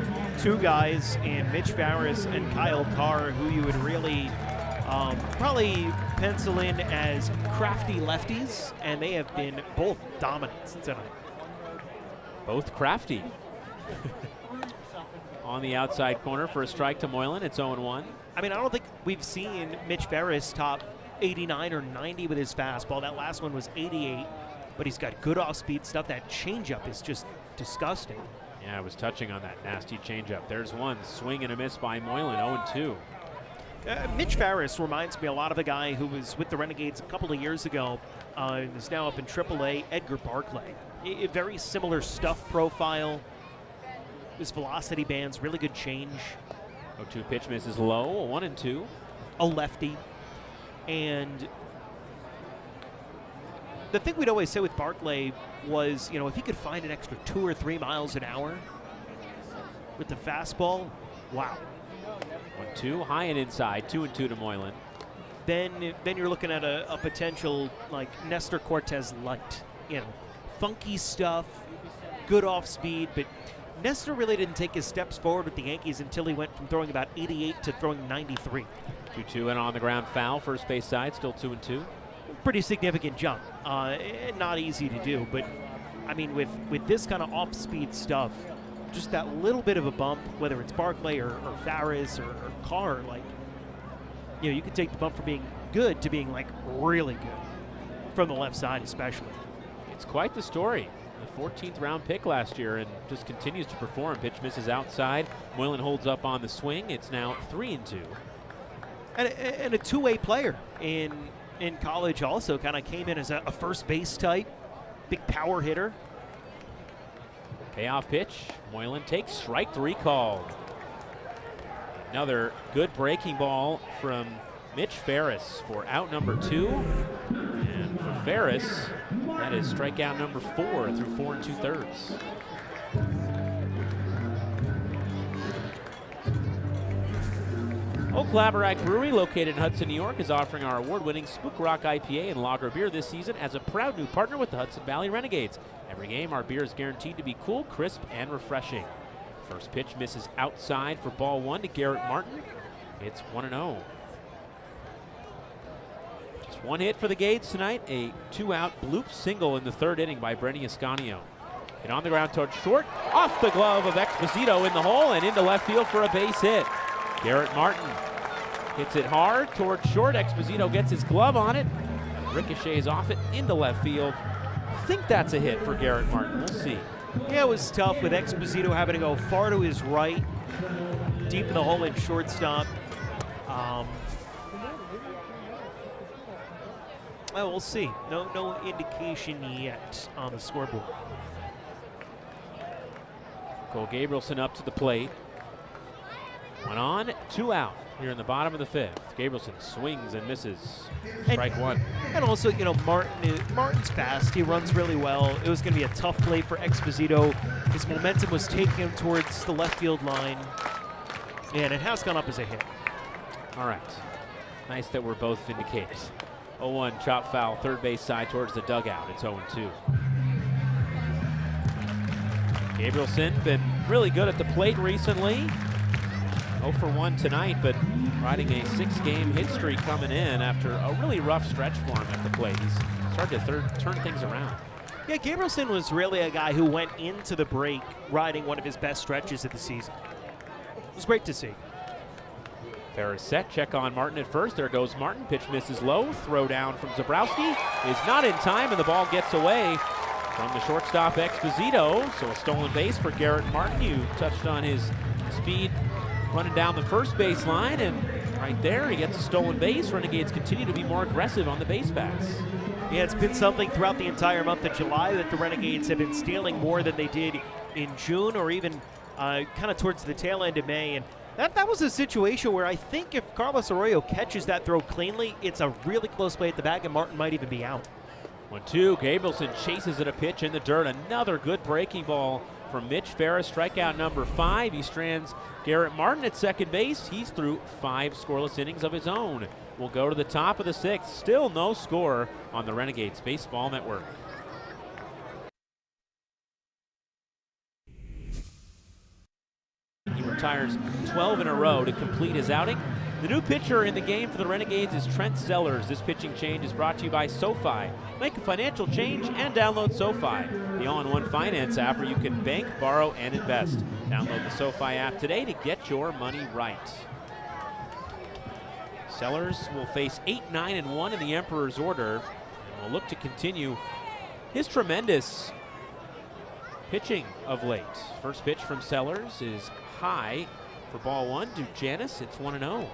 2 guys in Mitch Farris and Kyle Carr who you would really probably pencil in as crafty lefties, and they have been both dominant tonight. Both crafty. On the outside corner for a strike to Moylan. It's 0-1. I mean, I don't think we've seen Mitch Farris top 89 or 90 with his fastball. That last one was 88, but he's got good off-speed stuff. That changeup is just disgusting. Yeah, I was touching on that nasty changeup. There's one. Swing and a miss by Moylan, 0-2. Mitch Farris reminds me a lot of a guy who was with the Renegades a couple of years ago and is now up in AAA, Edgar Barclay. A very similar stuff profile. His velocity bands, really good change. 0-2 pitch misses low, 1-2. A lefty. And the thing we'd always say with Barclay was, you know, if he could find an extra 2 or 3 miles an hour with the fastball, wow. 1-2, high and inside, 2-2 to Moylan. Then you're looking at a potential like Nestor Cortez light, you know, funky stuff, good off speed, but Nestor really didn't take his steps forward with the Yankees until he went from throwing about 88 to throwing 93. 2-2 and on the ground foul, first base side, still 2-2. Pretty significant jump. Not easy to do, but I mean, with this kind of off-speed stuff, just that little bit of a bump, whether it's Barclay or Farris or Carr, like, you know, you could take the bump from being good to being like really good from the left side, especially. It's quite the story. The 14th round pick last year and just continues to perform. Pitch misses outside. Moylan holds up on the swing. It's now 3-2. And a two-way player in college also, kind of came in as a first base type, big power hitter. Payoff pitch. Moylan takes strike 3 called. Another good breaking ball from Mitch Farris for out number 2. And for Farris, that is strikeout number 4 through 4 2/3. Oak Labyrinth Brewery, located in Hudson, New York, is offering our award-winning Spook Rock IPA and Lager beer this season as a proud new partner with the Hudson Valley Renegades. Every game, our beer is guaranteed to be cool, crisp, and refreshing. First pitch misses outside for ball one to Garrett Martin. It's 1-0. Just one hit for the Gades tonight, a two-out bloop single in the third inning by Brenny Ascanio. Hit on the ground towards short, off the glove of Exposito in the hole and into left field for a base hit. Garrett Martin hits it hard towards short. Exposito gets his glove on it, and ricochets off it into left field. I think that's a hit for Garrett Martin. We'll see. Yeah, it was tough with Exposito having to go far to his right, deep in the hole at shortstop. Well, we'll see. No indication yet on the scoreboard. Cole Gabrielson up to the plate. 1 on, 2 out here in the bottom of the fifth. Gabrielson swings and misses. Strike one. And also, you know, Martin's fast. He runs really well. It was going to be a tough play for Exposito. His momentum was taking him towards the left field line. And it has gone up as a hit. All right. Nice that we're both vindicated. 0-1, chop foul, third base side towards the dugout. It's 0-2. Gabrielson been really good at the plate recently. 0 for 1 tonight, but riding a 6-game hit streak coming in after a really rough stretch for him at the plate. He's started to turn things around. Yeah, Gabrielson was really a guy who went into the break riding one of his best stretches of the season. It was great to see. Ferris set, check on Martin at first. There goes Martin. Pitch misses low. Throw down from Zabrowski is not in time, and the ball gets away from the shortstop Exposito. So a stolen base for Garrett Martin. You touched on his speed running down the first base line, and right there he gets a stolen base. Renegades continue to be more aggressive on the base paths. Yeah, it's been something throughout the entire month of July that the Renegades have been stealing more than they did in June, or even kind of towards the tail end of May. And that was a situation where I think if Carlos Arroyo catches that throw cleanly, it's a really close play at the bag, and Martin might even be out. 1-2, Gabrielson chases at a pitch in the dirt. Another good breaking ball from Mitch Ferris, strikeout number 5. He strands Garrett Martin at second base. He's through 5 scoreless innings of his own. We'll go to the top of the 6th. Still no score on the Renegades Baseball Network. He retires 12 in a row to complete his outing. The new pitcher in the game for the Renegades is Trent Sellers. This pitching change is brought to you by SoFi. Make a financial change and download SoFi, the all-in-one finance app where you can bank, borrow, and invest. Download the SoFi app today to get your money right. Sellers will face 8, 9, and 1 in the Emperor's order, and will look to continue his tremendous pitching of late. First pitch from Sellers is high for ball 1 to Janis. It's 1-0.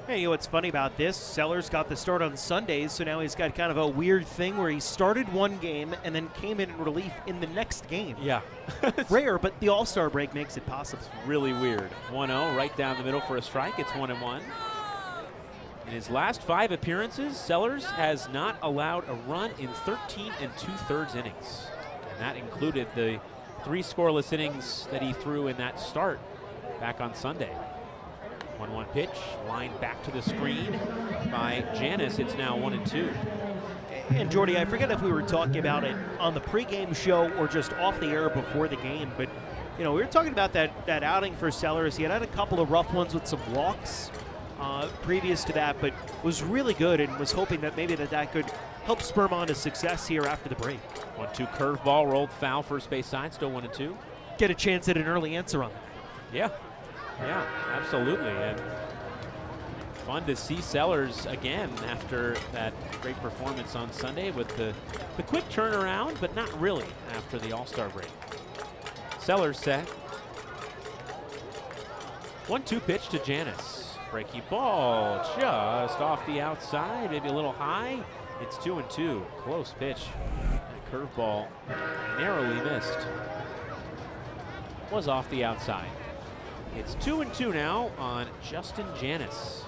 Hey, you know what's funny about this? Sellers got the start on Sundays, so now he's got kind of a weird thing where he started one game and then came in relief in the next game. Yeah. Rare, but the All-Star break makes it possible. Really weird. 1-0 right down the middle for a strike. It's 1-1. In his last 5 appearances, Sellers has not allowed a run in 13 2/3 innings. And that included the 3 scoreless innings that he threw in that start back on Sunday. 1-1 pitch, lined back to the screen by Janis. It's now 1-2. And Jordy, I forget if we were talking about it on the pregame show or just off the air before the game, but you know, we were talking about that outing for Sellers. He had a couple of rough ones with some walks previous to that, but was really good and was hoping that maybe that could help spur him on to success here after the break. 1-2 curveball rolled foul, first base side, still 1-2. Get a chance at an early answer on that. Yeah, absolutely. And fun to see Sellers again after that great performance on Sunday with the quick turnaround, but not really after the All-Star break. Sellers set. 1-2 pitch to Janis. Breaky ball just off the outside, maybe a little high. It's 2-2. Close pitch. That curveball narrowly missed. Was off the outside. It's 2-2 now on Justin Janis.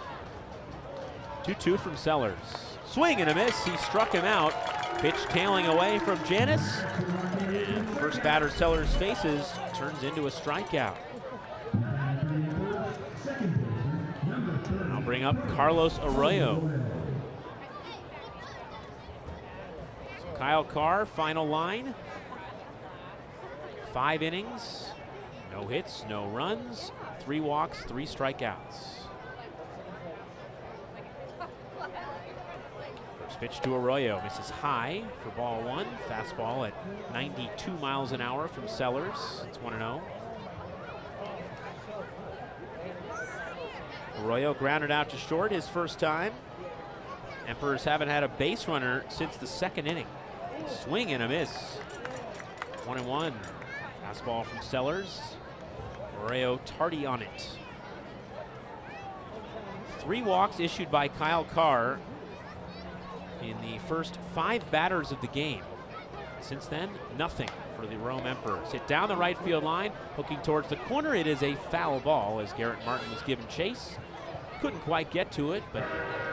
2-2 from Sellers. Swing and a miss. He struck him out. Pitch tailing away from Janis. And first batter Sellers faces turns into a strikeout. bring up Carlos Arroyo. So Kyle Carr, final line. 5 innings, no hits, no runs, 3 walks, 3 strikeouts. First pitch to Arroyo, misses high for ball 1. Fastball at 92 miles an hour from Sellers. It's 1-0. Arroyo grounded out to short his first time. Emperors haven't had a base runner since the 2nd inning. Swing and a miss. 1-1. Fastball from Sellers. Arroyo tardy on it. 3 walks issued by Kyle Carr in the first 5 batters of the game. Since then, nothing for the Rome Emperors. Hit down the right field line, hooking towards the corner. It is a foul ball as Garrett Martin was given chase. Couldn't quite get to it, but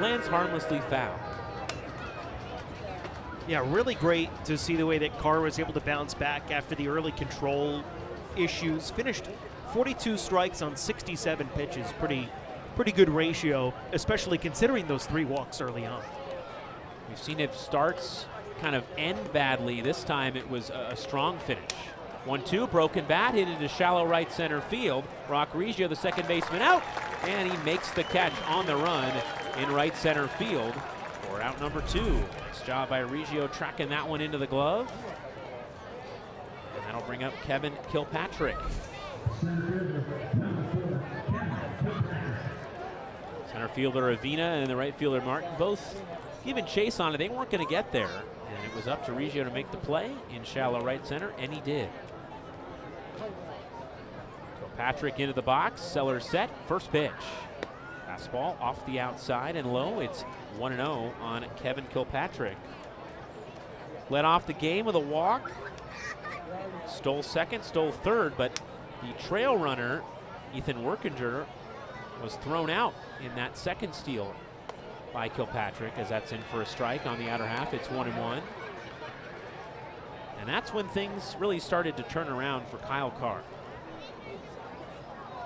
lands harmlessly foul. Yeah, really great to see the way that Carr was able to bounce back after the early control issues. Finished 42 strikes on 67 pitches. Pretty good ratio, especially considering those 3 walks early on. We've seen it starts kind of end badly. This time it was a strong finish. 1-2, broken bat, hit into shallow right center field. Roc Riggio, the second baseman, out, and he makes the catch on the run in right center field for out number 2. Nice job by Riggio tracking that one into the glove. And that'll bring up Kevin Kilpatrick. Center fielder Avina and the right fielder Martin both giving chase on it. They weren't going to get there, and it was up to Riggio to make the play in shallow right center, and he did. Kilpatrick into the box. Sellers set. First pitch. Fastball off the outside and low. It's 1-0 on Kevin Kilpatrick. Led off the game with a walk. Stole second, stole third, but the trail runner, Ethan Workinger, was thrown out in that second steal by Kilpatrick, as that's in for a strike on the outer half. It's 1-1. And that's when things really started to turn around for Kyle Carr.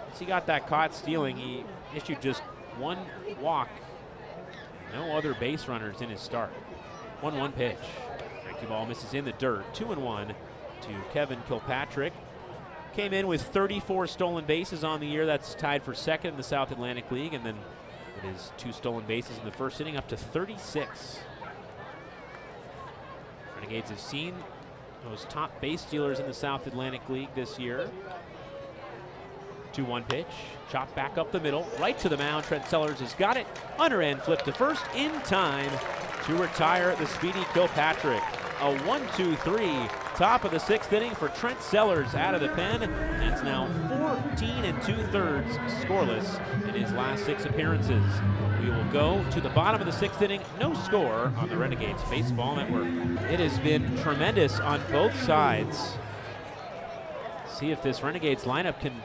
Once he got that caught stealing, he issued just 1 walk. No other base runners in his start. 1-1 pitch. Breaking ball misses in the dirt. 2-1 to Kevin Kilpatrick. Came in with 34 stolen bases on the year. That's tied for second in the South Atlantic League. And then it is 2 stolen bases in the first inning, up to 36. Renegades have seen those top base stealers in the South Atlantic League this year. 2-1 pitch. Chop back up the middle. Right to the mound. Trent Sellers has got it. Underhand flip to first in time to retire the speedy Kilpatrick. A 1-2-3. Top of the 6th inning for Trent Sellers out of the pen. And it's now 14 2/3 scoreless in his last 6 appearances. We will go to the bottom of the 6th inning. No score on the Renegades Baseball Network. It has been tremendous on both sides. See if this Renegades lineup can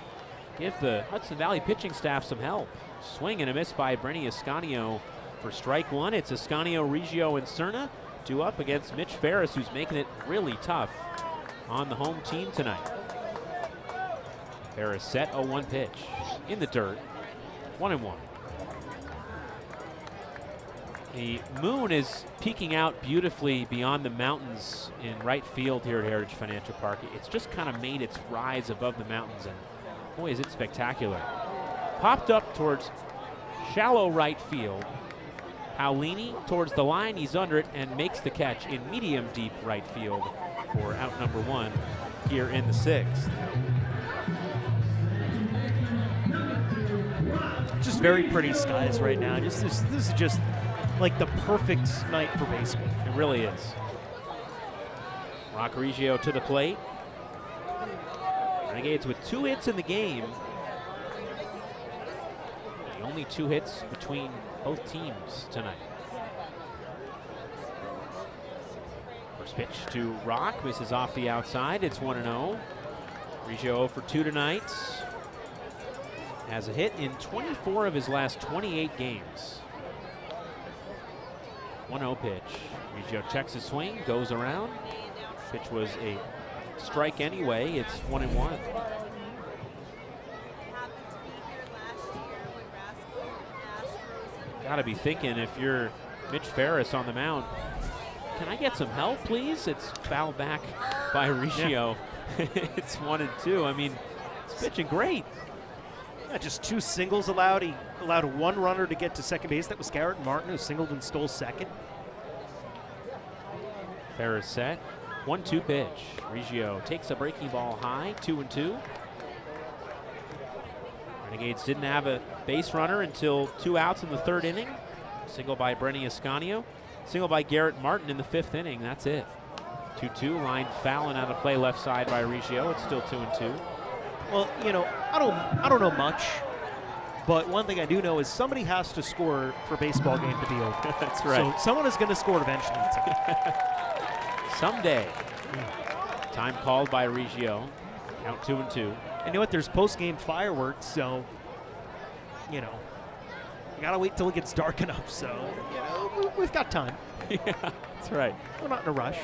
give the Hudson Valley pitching staff some help. Swing and a miss by Brenny Ascanio for strike 1. It's Ascanio, Riggio, and Cerna 2 up against Mitch Ferris, who's making it really tough on the home team tonight. Ferris set, 0-1 pitch in the dirt. 1-1. The moon is peeking out beautifully beyond the mountains in right field here at Heritage Financial Park. It's just kind of made its rise above the mountains, and boy, is it spectacular. Popped up towards shallow right field. Paolini towards the line, he's under it and makes the catch in medium deep right field for out number 1 here in the 6th. Just very pretty skies right now. This is just like the perfect night for baseball. It really is. Roc Riggio to the plate. Renegades with 2 hits in the game. The only 2 hits between both teams tonight. First pitch to Roc, misses off the outside. It's 1-0. Riggio 0 for 2 tonight. Has a hit in 24 of his last 28 games. 1-0 pitch. Riggio checks his swing, goes around. Pitch was a strike anyway. It's 1-1. Got to be thinking, if you're Mitch Ferris on the mound, can I get some help, please? It's fouled back by Riggio. Yeah. It's 1-2. I mean, it's pitching great. Yeah, just 2 singles allowed. He allowed 1 runner to get to second base. That was Garrett Martin, who singled and stole second. Ferris set. 1-2 pitch. Riggio takes a breaking ball high. 2-2. Renegades didn't have a base runner until 2 outs in the 3rd inning. Single by Brenny Ascanio. Single by Garrett Martin in the 5th inning. That's it. 2-2. Line fouling out of play left side by Riggio. It's still 2-2. Well, you know, I don't know much, but one thing I do know is somebody has to score for a baseball game to be over. That's right. So someone is going to score eventually. Someday. Time called by Riggio. Count 2-2. And you know what? There's post-game fireworks, so, you know, you got to wait till it gets dark enough. So, you know, we've got time. Yeah, that's right. We're not in a rush.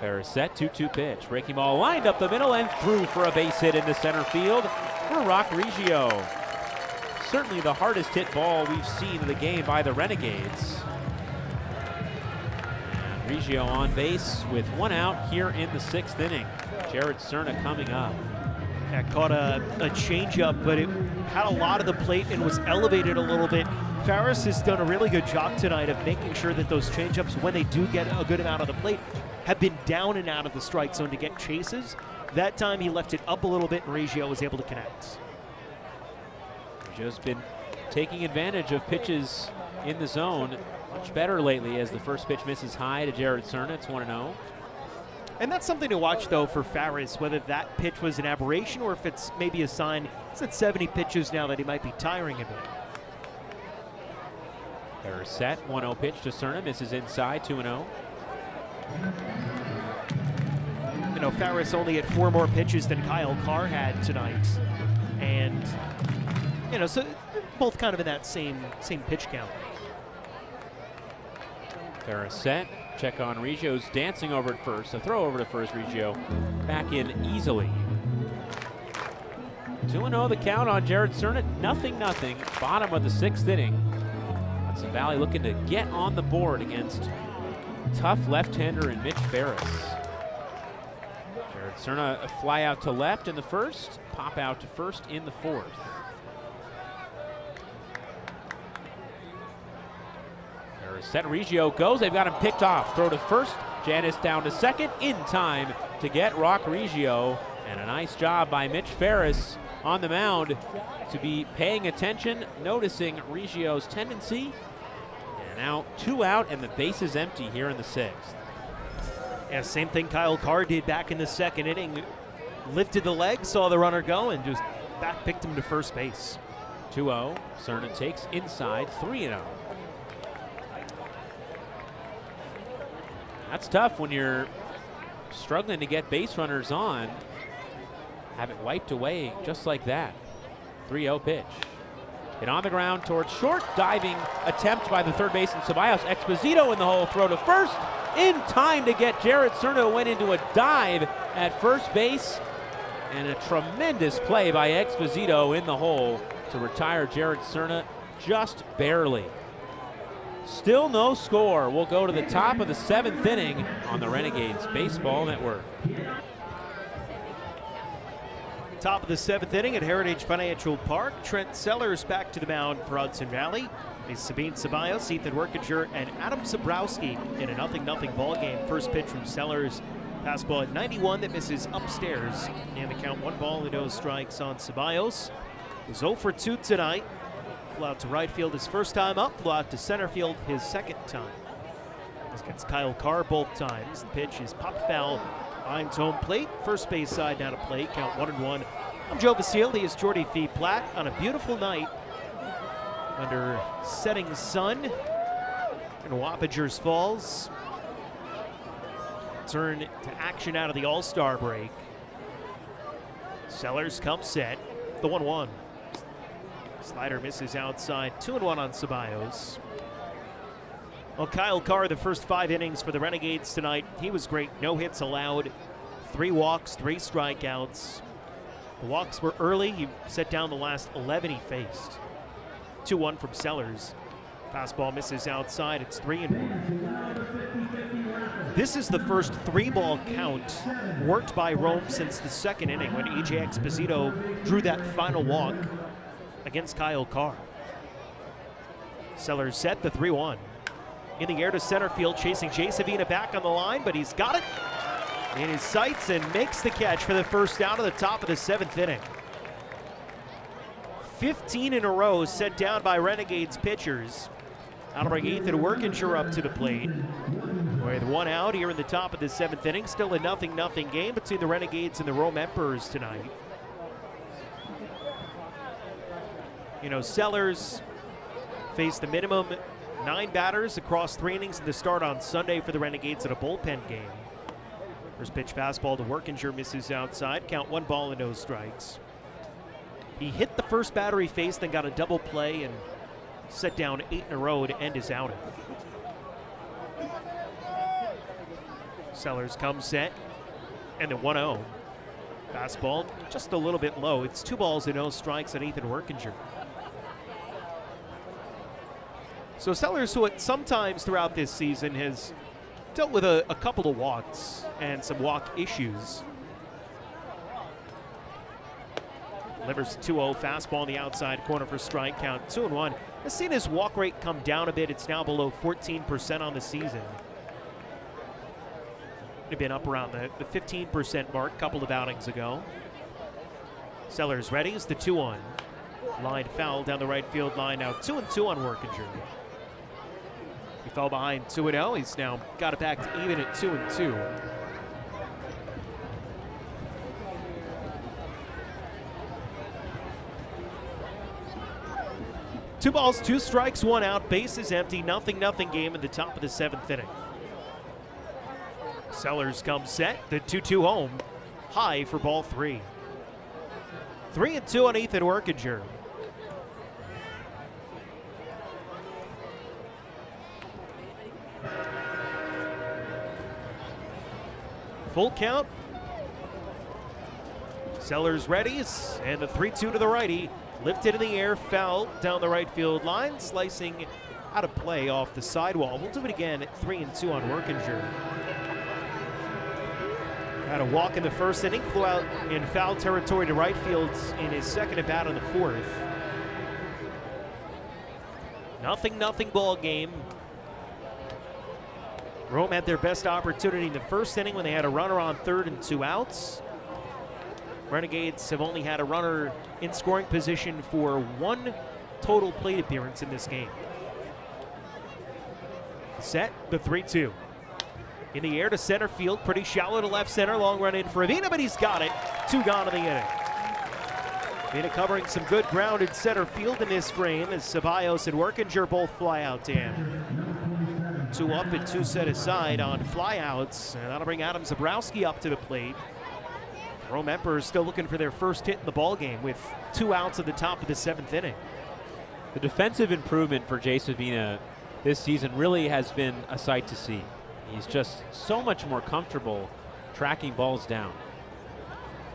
Ferris set, 2-2 pitch. Breaking ball lined up the middle and through for a base hit into center field for Roc Riggio. Certainly the hardest hit ball we've seen in the game by the Renegades. And Riggio on base with 1 out here in the 6th inning. Jared Cerna coming up. Yeah, caught a changeup, but it had a lot of the plate and was elevated a little bit. Ferris has done a really good job tonight of making sure that those changeups, when they do get a good amount of the plate, have been down and out of the strike zone to get chases. That time he left it up a little bit and Riggio was able to connect. Riggio's been taking advantage of pitches in the zone much better lately as the first pitch misses high to Jared Cerna. It's 1-0. And that's something to watch, though, for Ferris, whether that pitch was an aberration or if it's maybe a sign. He's at 70 pitches now that he might be tiring a bit. Ferris set, 1-0 pitch to Cerna, misses inside, 2-0. You know, Ferris only had 4 more pitches than Kyle Carr had tonight. And, you know, so both kind of in that same pitch count. Ferris set. Check on Riggio's dancing over at first. A throw over to first. Riggio back in easily. 2-0 the count on Jared Cerna. 0-0. Bottom of the 6th inning. Hudson Valley looking to get on the board against tough left-hander in Mitch Ferris. Jared Cerna a fly out to left in the 1st. Pop out to first in the 4th. Set. Riggio goes. They've got him picked off. Throw to first. Janis down to second in time to get Roc Riggio. And a nice job by Mitch Ferris on the mound to be paying attention, noticing Riggio's tendency. And now 2 out and the base is empty here in the 6th. Yeah, same thing Kyle Carr did back in the 2nd inning. Lifted the leg, saw the runner go, and just back picked him to first base. 2-0. Cerna takes inside, 3-0. That's tough when you're struggling to get base runners on. Have it wiped away just like that. 3-0 pitch. Hit on the ground towards short. Diving attempt by the 3rd baseman Ceballos. Exposito in the hole. Throw to first. In time to get Jared Cerna. Went into a dive at first base. And a tremendous play by Exposito in the hole to retire Jared Cerna just barely. Still no score. We'll go to the top of the 7th inning on the Renegades Baseball Network. Top of the 7th inning at Heritage Financial Park. Trent Sellers back to the mound for Hudson Valley. It's Sabine Ceballos, Ethan Workinger, and Adam Sabrowski in a 0-0 ball game. First pitch from Sellers. Fastball at 91 that misses upstairs. And the count 1 ball and no strikes on Ceballos. Was 0 for 2 tonight. Flew out to right field his first time up, flew out to center field his 2nd time. This gets Kyle Carr both times. The pitch is popped foul behind home plate. First base side now to play, count 1-1. I'm Joe Vasile, he is Jordy Fee Platt on a beautiful night under setting sun in Wappingers Falls. Turn to action out of the All-Star break. Sellers comes set, the 1-1. Slider misses outside, 2-1 on Ceballos. Well, Kyle Carr, the first 5 innings for the Renegades tonight, he was great. No hits allowed, 3 walks, 3 strikeouts. The walks were early. He set down the last 11 he faced. 2-1 from Sellers. Fastball misses outside. It's 3-1. This is the first 3-ball count worked by Rome since the second inning when E.J. Exposito drew that final walk against Kyle Carr. Sellers set the 3-1. In the air to center field, chasing Jay Savina back on the line, but he's got it in his sights and makes the catch for the first out of the top of the 7th inning. 15 in a row set down by Renegades pitchers. That'll bring Ethan Workinger up to the plate. With 1 out here in the top of the 7th inning. Still a 0-0 game between the Renegades and the Rome Emperors tonight. You know, Sellers faced the minimum 9 batters across 3 innings in the start on Sunday for the Renegades in a bullpen game. First pitch fastball to Workinger misses outside. Count 1 ball and no strikes. He hit the first batter he faced, then got a double play and set down 8 in a row to end his outing. Sellers comes set, and the 1-0. Fastball just a little bit low. It's 2 balls and no strikes on Ethan Workinger. So Sellers, who sometimes throughout this season has dealt with a couple of walks and some walk issues. Delivers 2-0 fastball on the outside corner for strike, count 2-1. Has seen his walk rate come down a bit. It's now below 14% on the season. It's been up around the 15% mark a couple of outings ago. Sellers ready is the 2-1. Line foul down the right field line, now 2-2 on Workinger. He fell behind 2-0. He's now got it back to even at 2-2. Two balls, 2 strikes, 1 out. Base is empty. 0-0 game at the top of the 7th inning. Sellers comes set. The 2-2 home. High for ball 3. 3-2 on Ethan Workinger. Full count. Sellers readies, and the 3-2 to the righty. Lifted in the air, foul down the right field line, slicing out of play off the sidewall. We'll do it again at 3-2 on Workinger. Had a walk in the first inning, flew out in foul territory to right field in his second at bat on the 4th. 0-0 ball game. Rome had their best opportunity in the first inning when they had a runner on third and 2 outs. Renegades have only had a runner in scoring position for 1 total plate appearance in this game. Set, the 3-2. In the air to center field, pretty shallow to left center, long run in for Avina, but he's got it. 2 gone in the inning. Avina covering some good ground in center field in this frame as Ceballos and Workinger both fly out to him. 2 up and 2 set aside on flyouts, and that'll bring Adam Zabrowski up to the plate. Rome Emperors still looking for their first hit in the ball game with 2 outs at the top of the 7th inning. The defensive improvement for Jay Savina this season really has been a sight to see. He's just so much more comfortable tracking balls down.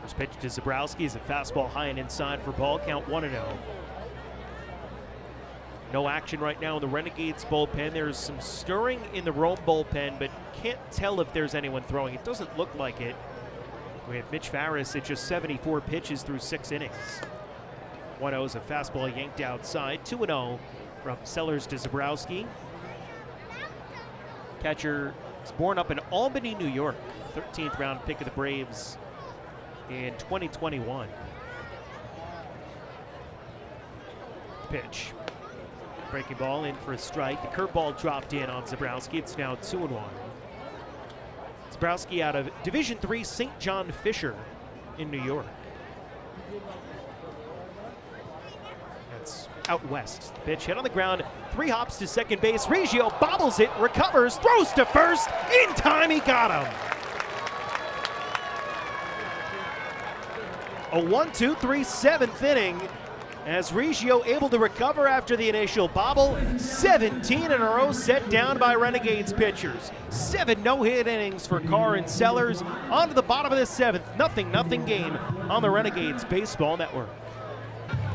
First pitch to Zabrowski is a fastball high and inside for ball, count 1-0. No action right now in the Renegades bullpen. There's some stirring in the Rome bullpen, but can't tell if there's anyone throwing. It doesn't look like it. With Mitch Farris at just 74 pitches through 6 innings. 1-0 is a fastball yanked outside. 2-0 from Sellers to Zabrowski. Catcher is born up in Albany, New York. 13th round pick of the Braves in 2021. Pitch. Breaking ball in for a strike. The curveball dropped in on Zabrowski. It's now 2-1. Zabrowski out of Division III St. John Fisher in New York. That's out west. Pitch hit on the ground. 3 hops to second base. Riggio bobbles it, recovers, throws to first. In time, he got him. A 1-2-3 7th inning as Riggio able to recover after the initial bobble. 17 in a row set down by Renegades pitchers. 7 no-hit innings for Carr and Sellers. On to the bottom of the 7th. 0-0 game on the Renegades Baseball Network.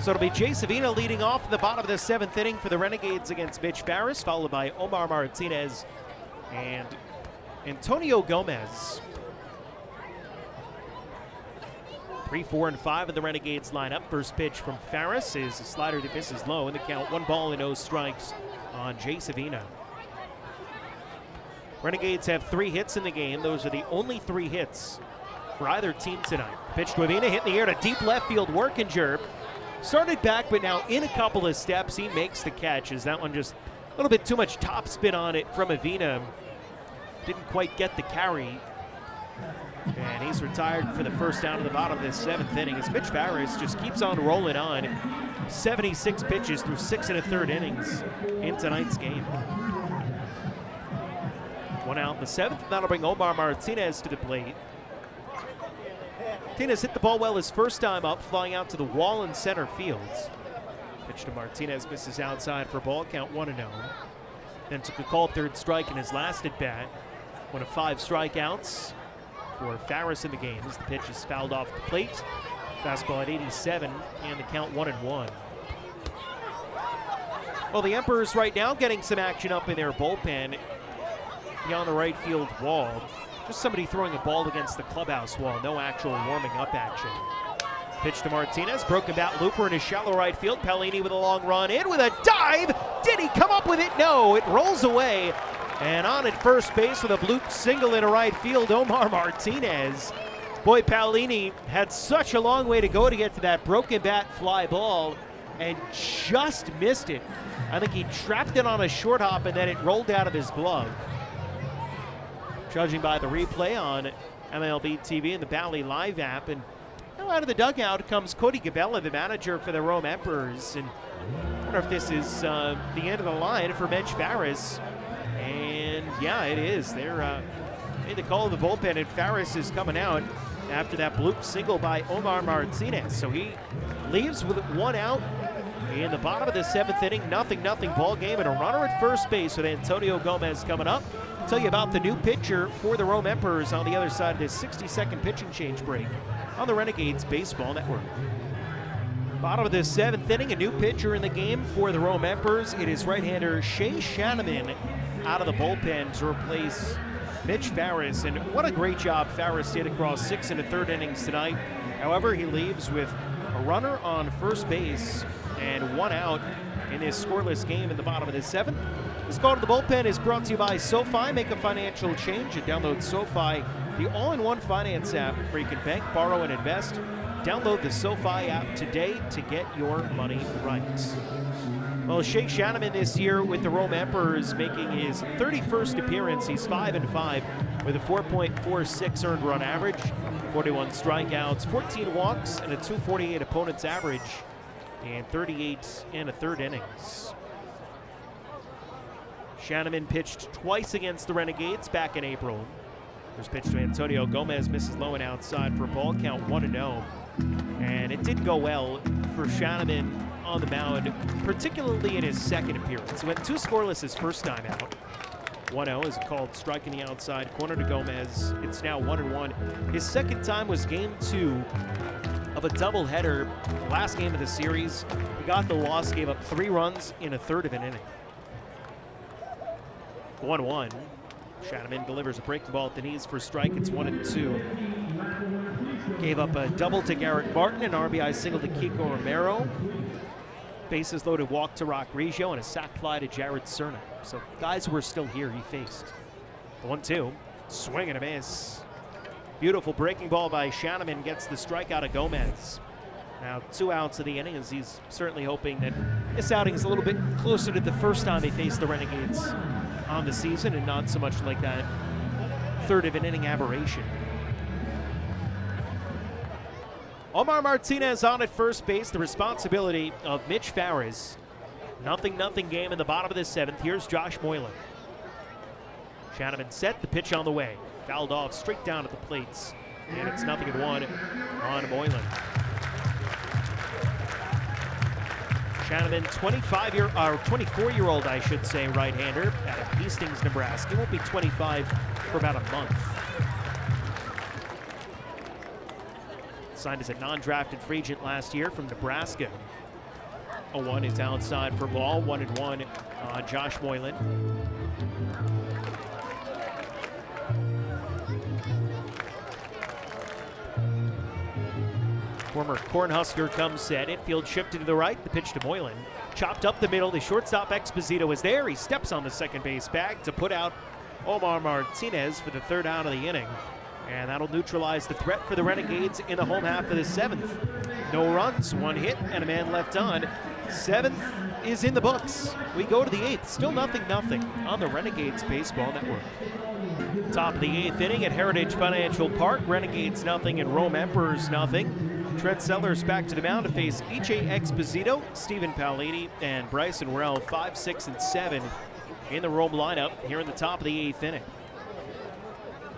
So it'll be Jay Savina leading off in the bottom of the 7th inning for the Renegades against Mitch Farris, followed by Omar Martinez and Antonio Gomez. 3, 4, and 5 in the Renegades lineup. First pitch from Farris is a slider that misses low in the count. 1 ball and no strikes on Jay Savina. Renegades have 3 hits in the game. Those are the only 3 hits for either team tonight. Pitch to Avina, hit in the air to deep left field. Workinger started back, but now in a couple of steps, he makes the catch. As that one just a little bit too much topspin on it from Avina. Didn't quite get the carry. And he's retired for the first down of the bottom of this 7th inning as Mitch Farris just keeps on rolling on. 76 pitches through 6 1/3 innings in tonight's game. 1 out in the 7th. That'll bring Omar Martinez to the plate. Martinez hit the ball well his first time up, flying out to the wall in center field. Pitch to Martinez, misses outside for a ball, count 1-0. Then took a called 3rd strike in his last at bat. 1 of 5 strikeouts for Farris in the game as the pitch is fouled off the plate. Fastball at 87 and the count 1-1. Well, the Emperors right now getting some action up in their bullpen beyond the right field wall. Just somebody throwing a ball against the clubhouse wall. No actual warming up action. Pitch to Martinez. Broken bat looper in his shallow right field. Paolini with a long run in with a dive. Did he come up with it? No. It rolls away. And on at first base with a bloop single into right field, Omar Martinez. Boy, Paolini had such a long way to go to get to that broken bat fly ball and just missed it. I think he trapped it on a short hop and then it rolled out of his glove. Judging by the replay on MLB TV and the Bally Live app. And now out of the dugout comes Cody Gabella, the manager for the Rome Emperors. And I wonder if this is the end of the line for Mitch Farris. And yeah, it is. They're made the call of the bullpen, and Farris is coming out after that bloop single by Omar Martinez. So he leaves with 1 out in the bottom of the 7th inning. 0-0 ball game, and a runner at first base with Antonio Gomez coming up. I'll tell you about the new pitcher for the Rome Emperors on the other side of this 60-second pitching change break on the Renegades Baseball Network. Bottom of the 7th inning, a new pitcher in the game for the Rome Emperors. It is right-hander Shea Shanneman out of the bullpen to replace Mitch Farris. And what a great job Farris did across 6 1/3 innings tonight. However, he leaves with a runner on first base and 1 out in this scoreless game in the bottom of the 7th. This call to the bullpen is brought to you by SoFi. Make a financial change and download SoFi, the all-in-one finance app where you can bank, borrow, and invest. Download the SoFi app today to get your money right. Well, Shea Shanneman this year with the Rome Emperors making his 31st appearance. He's 5-5 with a 4.46 earned run average, 41 strikeouts, 14 walks, and a 248 opponent's average in 38 1/3 innings. Shanneman pitched twice against the Renegades back in April. First pitch to Antonio Gomez, misses low and outside for a ball, count 1-0. And it did go well for Shanneman on the mound, particularly in his second appearance. He went 2 scoreless his first time out. 1-0 is called strike in the outside corner to Gomez. It's now 1-1. His second time was game 2 of a doubleheader, the last game of the series. He got the loss, gave up 3 runs in 1/3 of an inning. 1-1. Shanneman delivers a breaking ball at the knees for a strike. It's 1-2. Gave up a double to Garrett Martin, an RBI single to Kiko Romero. Bases loaded walk to Roc Riggio, and a sac fly to Jared Cerna. So guys who were still here he faced. The 1-2. Swing and a miss. Beautiful breaking ball by Shanneman gets the strikeout of Gomez. Now 2 outs of the inning as he's certainly hoping that this outing is a little bit closer to the first time they faced the Renegades on the season and not so much like that 1/3 of an inning aberration. Omar Martinez on at first base, the responsibility of Mitch Farris. 0-0 game in the bottom of the 7th. Here's Josh Moylan. Shanneman set, the pitch on the way. Fouled off straight down at the plates. And it's 0-1 on Moylan. Shanneman, 24-year-old, I should say, right-hander out of Hastings, Nebraska. He won't be 25 for about a month. Signed as a non-drafted free agent last year from Nebraska. 0-1 is outside for ball. 1-1 on Josh Moylan. Former Cornhusker comes set. Infield shifted to the right. The pitch to Moylan. Chopped up the middle. The shortstop Exposito is there. He steps on the second base bag to put out Omar Martinez for the third out of the inning. And that'll neutralize the threat for the Renegades in the home half of the seventh. No runs, one hit, and a man left on. Seventh is in the books. We go to the eighth. Still nothing on the Renegades Baseball Network. Top of the eighth inning at Heritage Financial Park. Renegades nothing and Rome Emperors nothing. Trent Sellers back to the mound to face E.J. Exposito, Stephen Paolini, and Bryson Worrell, 5, 6, and 7 in the Rome lineup here in the top of the eighth inning.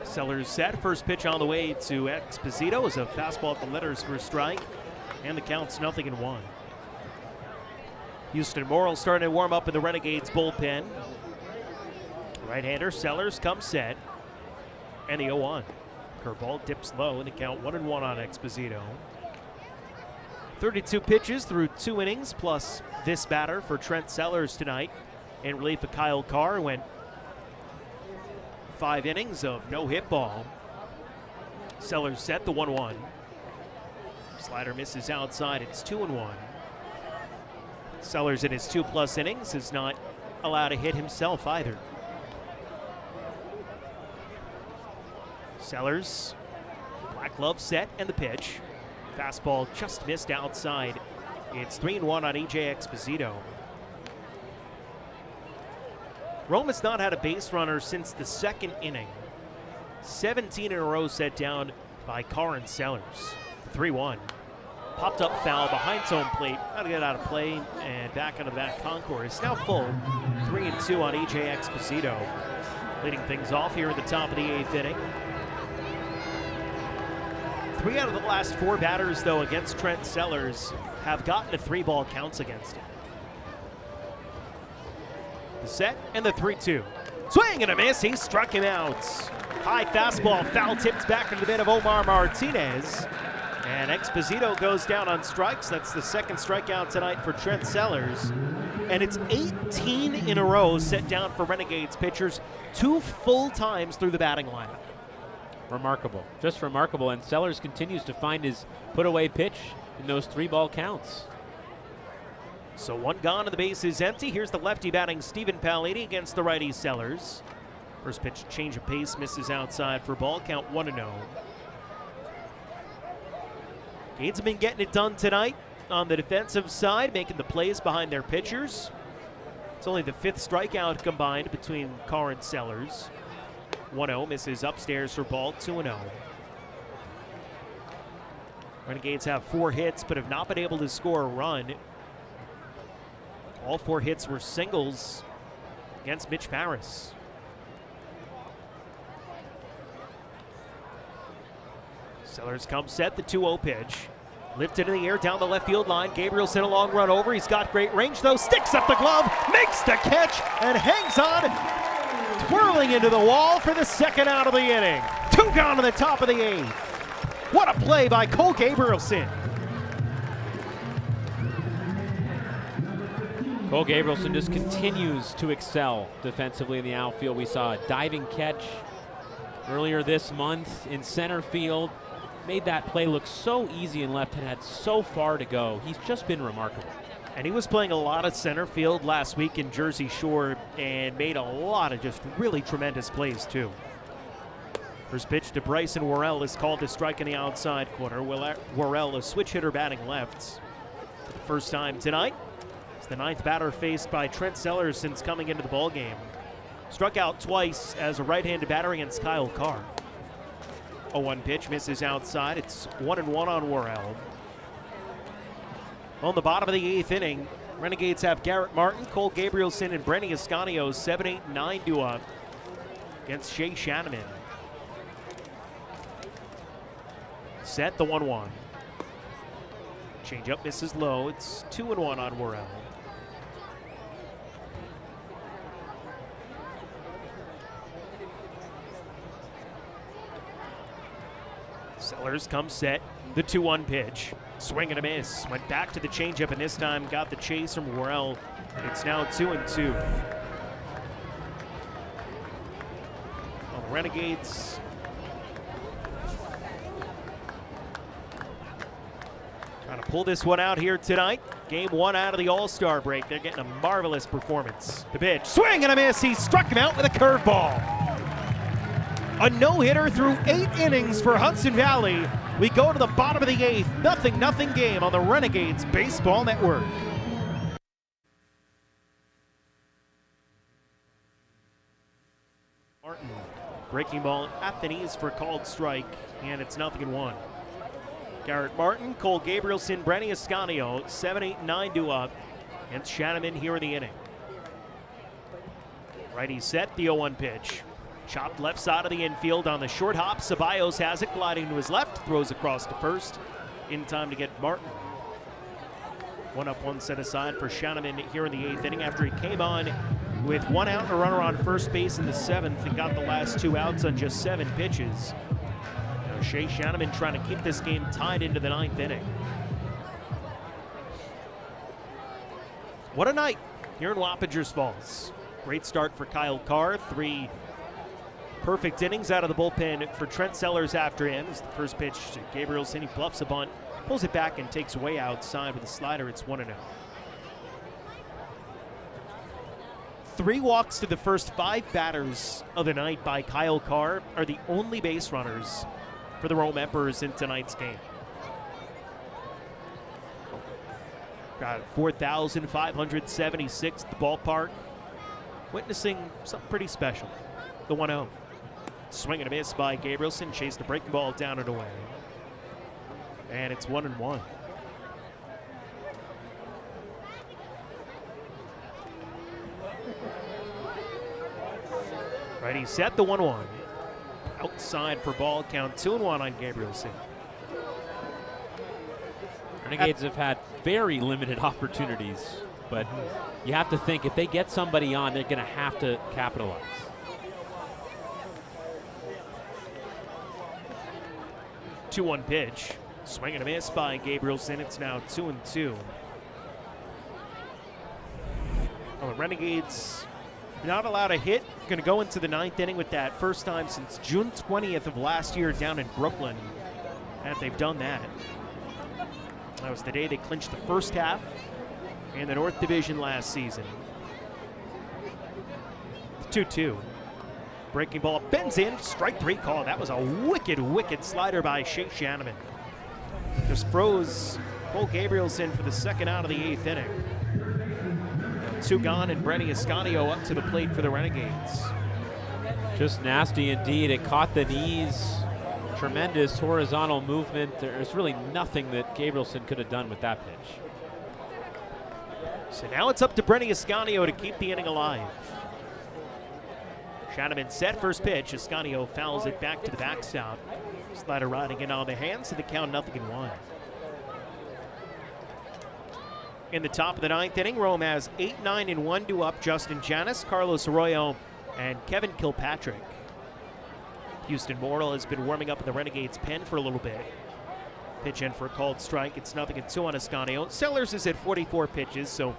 Sellers set. First pitch on the way to Exposito is a fastball at the letters for a strike, and the count's 0-1. Houston Morrill starting to warm up in the Renegades bullpen. Right-hander Sellers comes set, and the 0-1. Curveball dips low, and the count 1-1 on Exposito. 32 pitches through 2 innings, plus this batter for Trent Sellers tonight. In relief of Kyle Carr, went 5 innings of no-hit ball. Sellers set the 1-1. Slider misses outside. It's 2-1. Sellers in his 2+ innings is not allowed to hit himself either. Sellers, black glove set, and the pitch. Fastball just missed outside. It's 3-1 on E.J. Exposito. Rome has not had a base runner since the second inning. 17 in a row set down by Carr and Sellers. 3-1. Popped up foul behind his home plate. Got to get out of play and back into the back concourse. Now full. 3-2 on E.J. Exposito. Leading things off here in the top of the eighth inning. 3 out of the last 4 batters, though, against Trent Sellers have gotten to 3-ball counts against him. The set and the 3-2. Swing and a miss. He struck him out. High fastball, foul tipped back into the mitt of Omar Martinez. And Exposito goes down on strikes. That's the second strikeout tonight for Trent Sellers. And it's 18 in a row set down for Renegades pitchers 2 full times through the batting lineup. Remarkable, just remarkable. And Sellers continues to find his put-away pitch in those 3-ball counts. So 1 gone and the base is empty. Here's the lefty batting Stephen Paolini against the righty Sellers. First pitch, change of pace, misses outside for ball. Count 1-0. Gades have been getting it done tonight on the defensive side, making the plays behind their pitchers. It's only the 5th strikeout combined between Carr and Sellers. 1-0, misses upstairs for ball. 2-0. Renegades have 4 hits, but have not been able to score a run. All 4 hits were singles against Mitch Farris. Sellers comes set, the 2-0 pitch. Lifted in the air down the left field line. Gabrielson a long run over. He's got great range, though. Sticks up the glove, makes the catch, and hangs on. Twirling into the wall for the second out of the inning. 2 gone to the top of the 8th. What a play by Cole Gabrielson. Cole Gabrielson just continues to excel defensively in the outfield. We saw a diving catch earlier this month in center field. Made that play look so easy and left and had so far to go. He's just been remarkable. And he was playing a lot of center field last week in Jersey Shore and made a lot of just really tremendous plays too. First pitch to Bryson Worrell is called to strike in the outside corner. Worrell, a switch hitter batting left. For the first time tonight, it's the 9th batter faced by Trent Sellers since coming into the ballgame. Struck out twice as a right-handed batter against Kyle Carr. 0-1 pitch misses outside. It's 1-1 on Worrell. On the bottom of the 8th inning, Renegades have Garrett Martin, Cole Gabrielson, and Brenny Ascanio 7, 8, and 9 due up against Shea Shanneman. Set the 1-1. Change-up misses low. It's 2-1 on Worrell. Sellers comes set, the 2-1 pitch. Swing and a miss. Went back to the changeup, and this time got the chase from Worrell. It's now 2-2. Well, the Renegades trying to pull this one out here tonight. Game 1 out of the All-Star break. They're getting a marvelous performance. The pitch, swing and a miss. He struck him out with a curveball. A no-hitter through 8 innings for Hudson Valley. We go to the bottom of the 8th. 0-0 game on the Renegades Baseball Network. Martin, breaking ball at the knees for a called strike, and it's 0-1. Garrett Martin, Cole Gabrielson, Brenny Ascanio, 7-8-9 due up against Shanneman here in the inning. Righty set, the 0-1 pitch. Chopped left side of the infield on the short hop. Ceballos has it, gliding to his left, throws across to first in time to get Martin. 1 up, 1 set aside for Shanneman here in the 8th inning after he came on with 1 out and a runner on first base in the 7th and got the last 2 outs on just 7 pitches. Now Shea Shanneman trying to keep this game tied into the 9th inning. What a night here in Wappingers Falls. Great start for Kyle Carr. 3 perfect innings out of the bullpen for Trent Sellers after him. As the first pitch to Gabrielson, he bluffs a bunt, pulls it back and takes way outside with a slider. It's 1-0. 3 walks to the first 5 batters of the night by Kyle Carr are the only base runners for the Rome Emperors in tonight's game. Got 4,576 at the ballpark, witnessing something pretty special. The 1-0. Swing and a miss by Gabrielson, chased the breaking ball down and away. And it's 1-1. Righty set, the 1-1. Outside for ball, count 2-1 on Gabrielson. Renegades have had very limited opportunities, but you have to think if they get somebody on, they're going to have to capitalize. 2-1 pitch. Swing and a miss by Gabrielson. It's now 2-2. Well, the Renegades not allowed a hit. Going to go into the 9th inning with that first time since June 20th of last year down in Brooklyn. And they've done that. That was the day they clinched the first half in the North Division last season. 2-2. Breaking ball bends in, strike 3 call. That was a wicked, wicked slider by Shea Shanneman. Just froze Cole Gabrielson for the 2nd out of the 8th inning. 2 gone and Brenny Ascanio up to the plate for the Renegades. Just nasty indeed. It caught the knees. Tremendous horizontal movement. There's really nothing that Gabrielson could have done with that pitch. So now it's up to Brenny Ascanio to keep the inning alive. Shanneman set, first pitch. Ascanio fouls it back to the backstop. Slider riding in on the hands, so the count 0-1. In the top of the 9th inning, Rome has 8-9-1 due up. Justin Janis, Carlos Arroyo, and Kevin Kilpatrick. Houston Morrill has been warming up in the Renegades pen for a little bit. Pitch in for a called strike. It's 0-2 on Ascanio. Sellers is at 44 pitches, so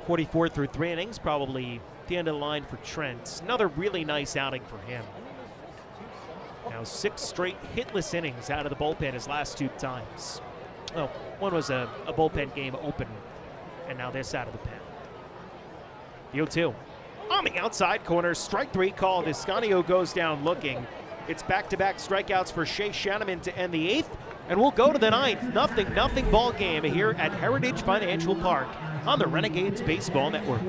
44 through 3 innings, probably the end of the line for Trent. Another really nice outing for him. Now 6 straight hitless innings out of the bullpen his last 2 times. Oh, one was a bullpen game open, and now this out of the pen. The 0-2. On the outside corner, strike 3 called. Ascanio goes down looking. It's back-to-back strikeouts for Shea Shanneman to end the 8th, and we'll go to the 9th. 0-0 ball game here at Heritage Financial Park on the Renegades Baseball Network.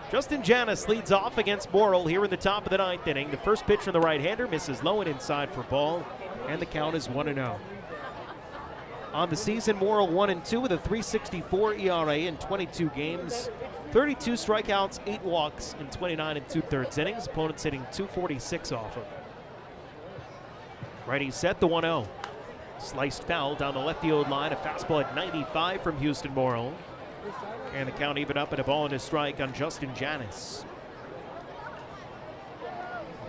Justin Janis leads off against Morrill here in the top of the 9th inning. The first pitch from the right-hander misses low and inside for ball, and the count is 1-0. On the season, Morrill 1-2 with a 3.64 ERA in 22 games. 32 strikeouts, 8 walks in 29 2/3 innings. Opponents hitting .246 off him. Righty set, the 1-0. Sliced foul down the left field line. A fastball at 95 from Houston Morrill. And the count even up at a ball and a strike on Justin Janis.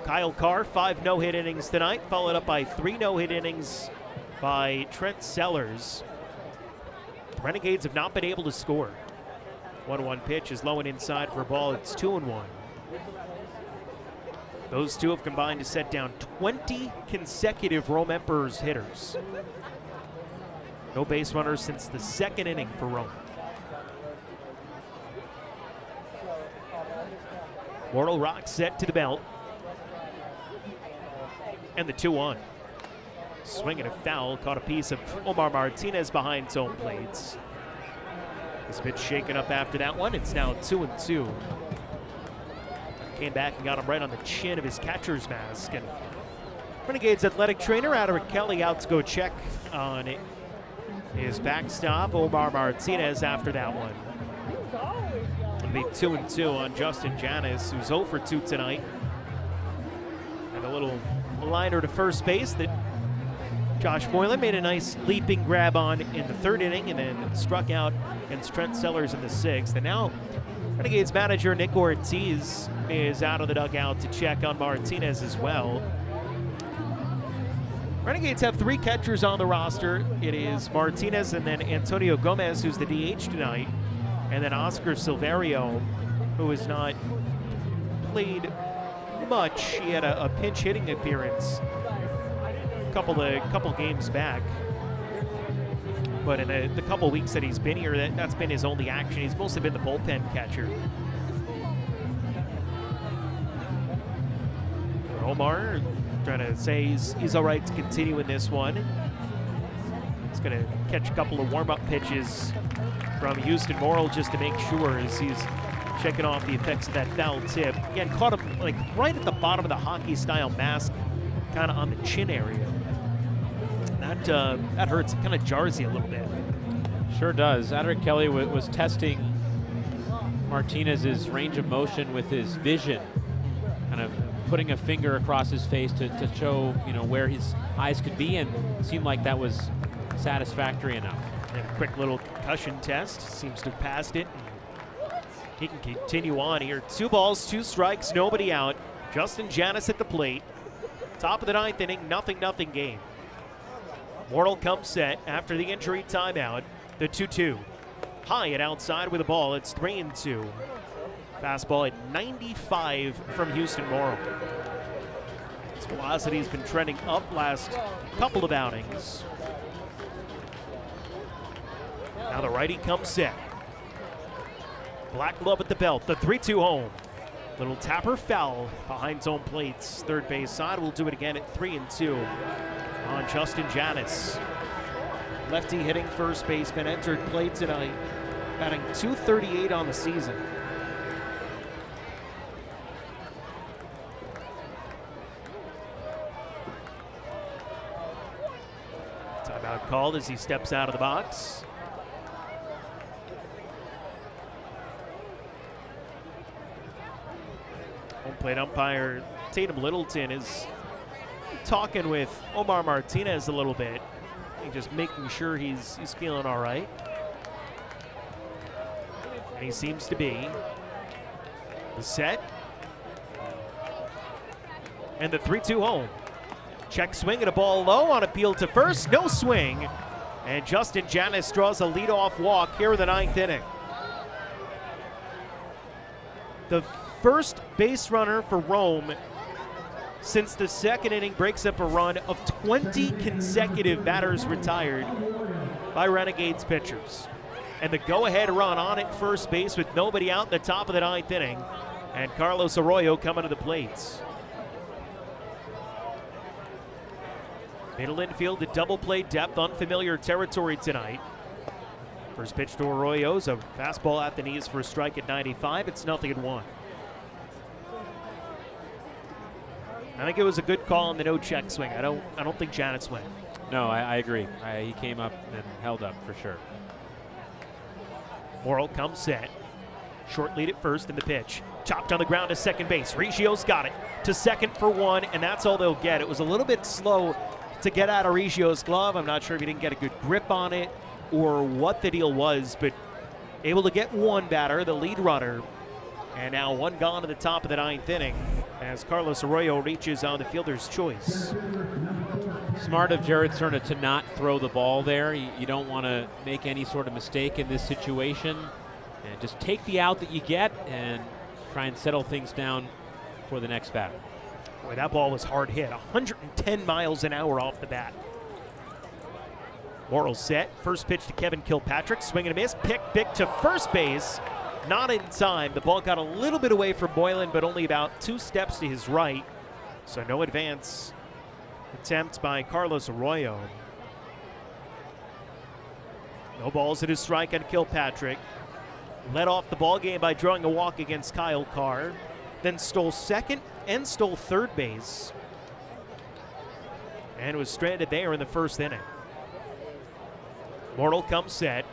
Kyle Carr, 5 no-hit innings tonight, followed up by 3 no-hit innings by Trent Sellers. The Renegades have not been able to score. 1-1 pitch is low and inside for a ball. It's 2-1. Those two have combined to set down 20 consecutive Rome Emperors hitters. No base runners since the second inning for Rome. Mortal Rock set to the belt. And the 2-1. Swing and a foul. Caught a piece of Omar Martinez behind his own plates. This pitch shaken up after that one. It's now 2-2. Came back and got him right on the chin of his catcher's mask. And Renegades athletic trainer Adric Kelly out to go check on his backstop. Omar Martinez after that one. It'll be 2-2 on Justin Janis, who's 0 for 2 tonight. And a little liner to first base that Josh Moylan made a nice leaping grab on in the third inning and then struck out against Trent Sellers in the sixth. And now Renegades manager Nick Ortiz is out of the dugout to check on Martinez as well. Renegades have 3 catchers on the roster. It is Martinez and then Antonio Gomez, who's the DH tonight, and then Oscar Silverio, who has not played much. He had a pinch hitting appearance a couple games back. But in the couple weeks that he's been here, that's been his only action. He's mostly been the bullpen catcher. Omar trying to say he's all right to continue in this one. He's going to catch a couple of warm-up pitches from Houston Morrill just to make sure as he's checking off the effects of that foul tip. Again, caught him like right at the bottom of the hockey-style mask, kind of on the chin area. That hurts. It kind of jars you a little bit. Sure does. Adric Kelly was testing Martinez's range of motion with his vision, kind of putting a finger across his face to show where his eyes could be, and it seemed like that was satisfactory enough. And a quick little concussion test. Seems to have passed it. He can continue on here. 2 balls, 2 strikes, nobody out. Justin Janis at the plate. Top of the 9th inning, 0-0 game. Mortal comes set after the injury timeout. The 2-2. High and outside with a ball. It's 3-2. Fastball at 95 from Houston Morrill. His velocity's been trending up last couple of outings. Now the righty comes set. Black glove at the belt. The 3-2 home. Little tapper foul behind zone plates. Third base side. We'll do it again at 3-2 on Justin Janis. Lefty hitting first baseman entered play tonight, batting .238 on the season. Timeout called as he steps out of the box. Home plate umpire Tatum Littleton is talking with Omar Martinez a little bit, and just making sure he's feeling all right. And he seems to be. The set. And the 3-2 home. Check swing and a ball low on appeal to first. No swing. And Justin Janis draws a leadoff walk here in the 9th inning. The first base runner for Rome since the second inning breaks up a run of 20 consecutive batters retired by Renegades pitchers. And the go-ahead run on at first base with nobody out in the top of the 9th inning. And Carlos Arroyo coming to the plates. Middle infield, the double play depth, unfamiliar territory tonight. First pitch to Arroyo's a fastball at the knees for a strike at 95. It's 0-1. I think it was a good call on the no check swing. I don't think Janis went. No, I agree. He came up and held up for sure. Morrill comes set. Short lead at first in the pitch. Chopped on the ground to second base. Riggio's got it to second for 1, and that's all they'll get. It was a little bit slow to get out of Riggio's glove. I'm not sure if he didn't get a good grip on it or what the deal was, but able to get 1 batter, the lead runner. And now 1 gone to the top of the 9th inning as Carlos Arroyo reaches on the fielder's choice. smart of Jared Cerna to not throw the ball there. You don't want to make any sort of mistake in this situation. And just take the out that you get and try and settle things down for the next batter. Boy, that ball was hard hit. 110 miles an hour off the bat. Morrill set. First pitch to Kevin Kilpatrick. Swing and a miss. Pick to first base. Not in time. The ball got a little bit away from Boylan, but only about 2 steps to his right. So no advance attempt by Carlos Arroyo. No balls at his strike on Kilpatrick. Led off the ball game by drawing a walk against Kyle Carr. Then stole second and stole third base. And was stranded there in the first inning. Morrill comes set.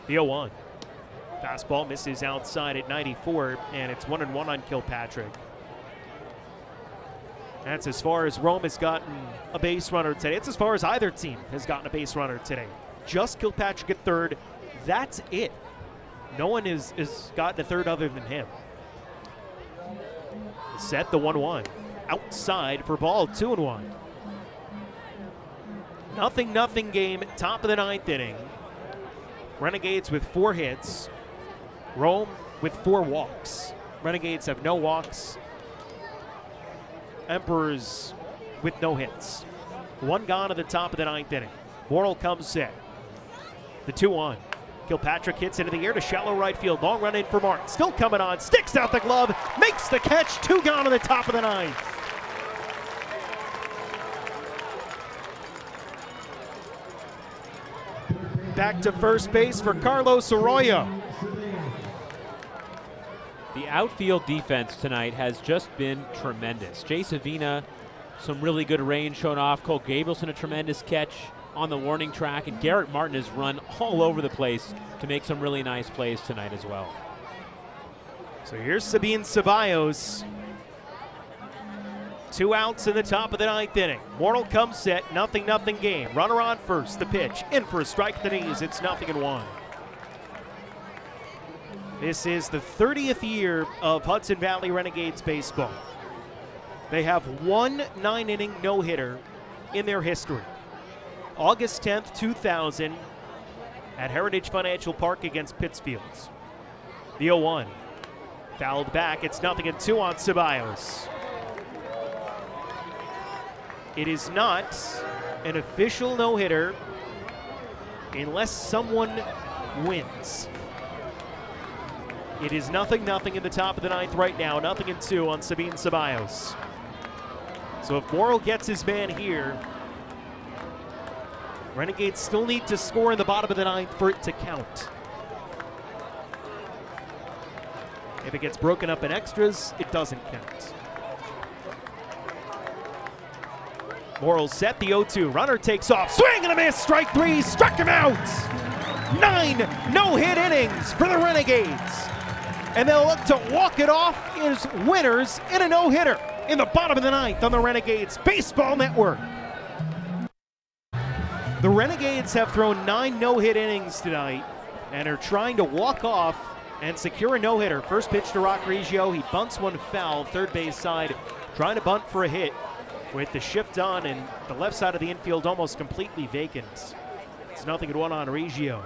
The 0-1. Fastball misses outside at 94, and it's 1-1 on Kilpatrick. That's as far as Rome has gotten a base runner today. It's as far as either team has gotten a base runner today. Just Kilpatrick at third. That's it. No one has gotten a third other than him. Set the 1-1. Outside for ball, 2-1. Nothing game, top of the 9th inning. Renegades with 4 hits. Rome with 4 walks. Renegades have no walks. Emperors with no hits. 1 gone at the top of the 9th inning. Morrill comes set. The 2-1. Kilpatrick hits into the air to shallow right field. Long run in for Martin. Still coming on. Sticks out the glove. Makes the catch. 2 gone at the top of the 9th. Back to first base for Carlos Arroyo. The outfield defense tonight has just been tremendous. Jay Savina, some really good range shown off. Cole Gabrielson, a tremendous catch on the warning track. And Garrett Martin has run all over the place to make some really nice plays tonight as well. So here's Sabine Ceballos. 2 outs in the top of the 9th inning. Morrill comes set, nothing game. Runner on first, the pitch. In for a strike to the knees, it's 0-1. This is the 30th year of Hudson Valley Renegades baseball. They have 1 9-inning no-hitter in their history. August 10th, 2000 at Heritage Financial Park against Pittsfield. The 0-1. Fouled back, it's 0-2 on Ceballos. It is not an official no-hitter unless someone wins. It is 0-0 in the top of the 9th right now. 0-2 on Sabine Ceballos. So if Morrill gets his man here, Renegades still need to score in the bottom of the 9th for it to count. If it gets broken up in extras, it doesn't count. Morrill set, the 0-2. Runner takes off. Swing and a miss. Strike 3. Struck him out. 9 no-hit innings for the Renegades. And they'll look to walk it off as winners in a no-hitter in the bottom of the 9th on the Renegades Baseball Network. The Renegades have thrown 9 no-hit innings tonight and are trying to walk off and secure a no-hitter. First pitch to Roc Riggio. He bunts one foul, third base side, trying to bunt for a hit with the shift on and the left side of the infield almost completely vacant. It's 0-1 on Riggio.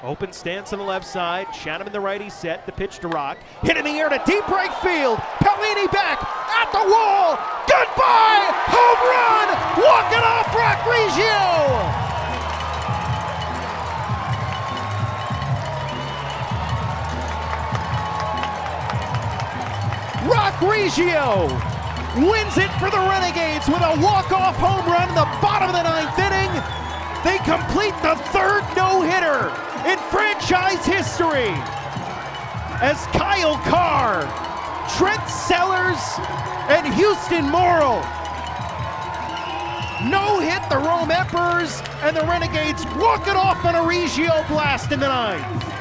Open stance on the left side. Shannon in the righty set. The pitch to Rock. Hit in the air to deep right field. Pellini back at the wall. Goodbye! Home run! Walking off Roc Riggio! Roc Riggio wins it for the Renegades with a walk-off home run in the bottom of the 9th inning. They complete the 3rd no-hitter in franchise history as Kyle Carr, Trent Sellers, and Houston Morrill no-hit the Rome Emperors, and the Renegades walk it off on a Riggio blast in the 9th.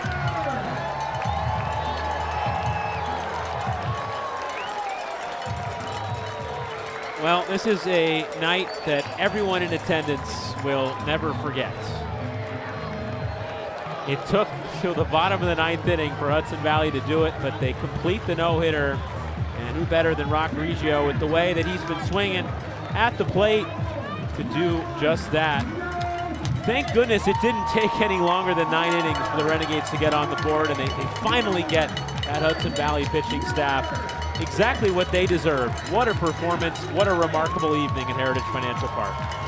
Well, this is a night that everyone in attendance will never forget. It took till the bottom of the 9th inning for Hudson Valley to do it, but they complete the no-hitter And who better than Roc Riggio with the way that he's been swinging at the plate to do just that. Thank goodness it didn't take any longer than 9 innings for the Renegades to get on the board, and they finally get that Hudson Valley pitching staff exactly what they deserve. What a performance, what a remarkable evening at Heritage Financial Park.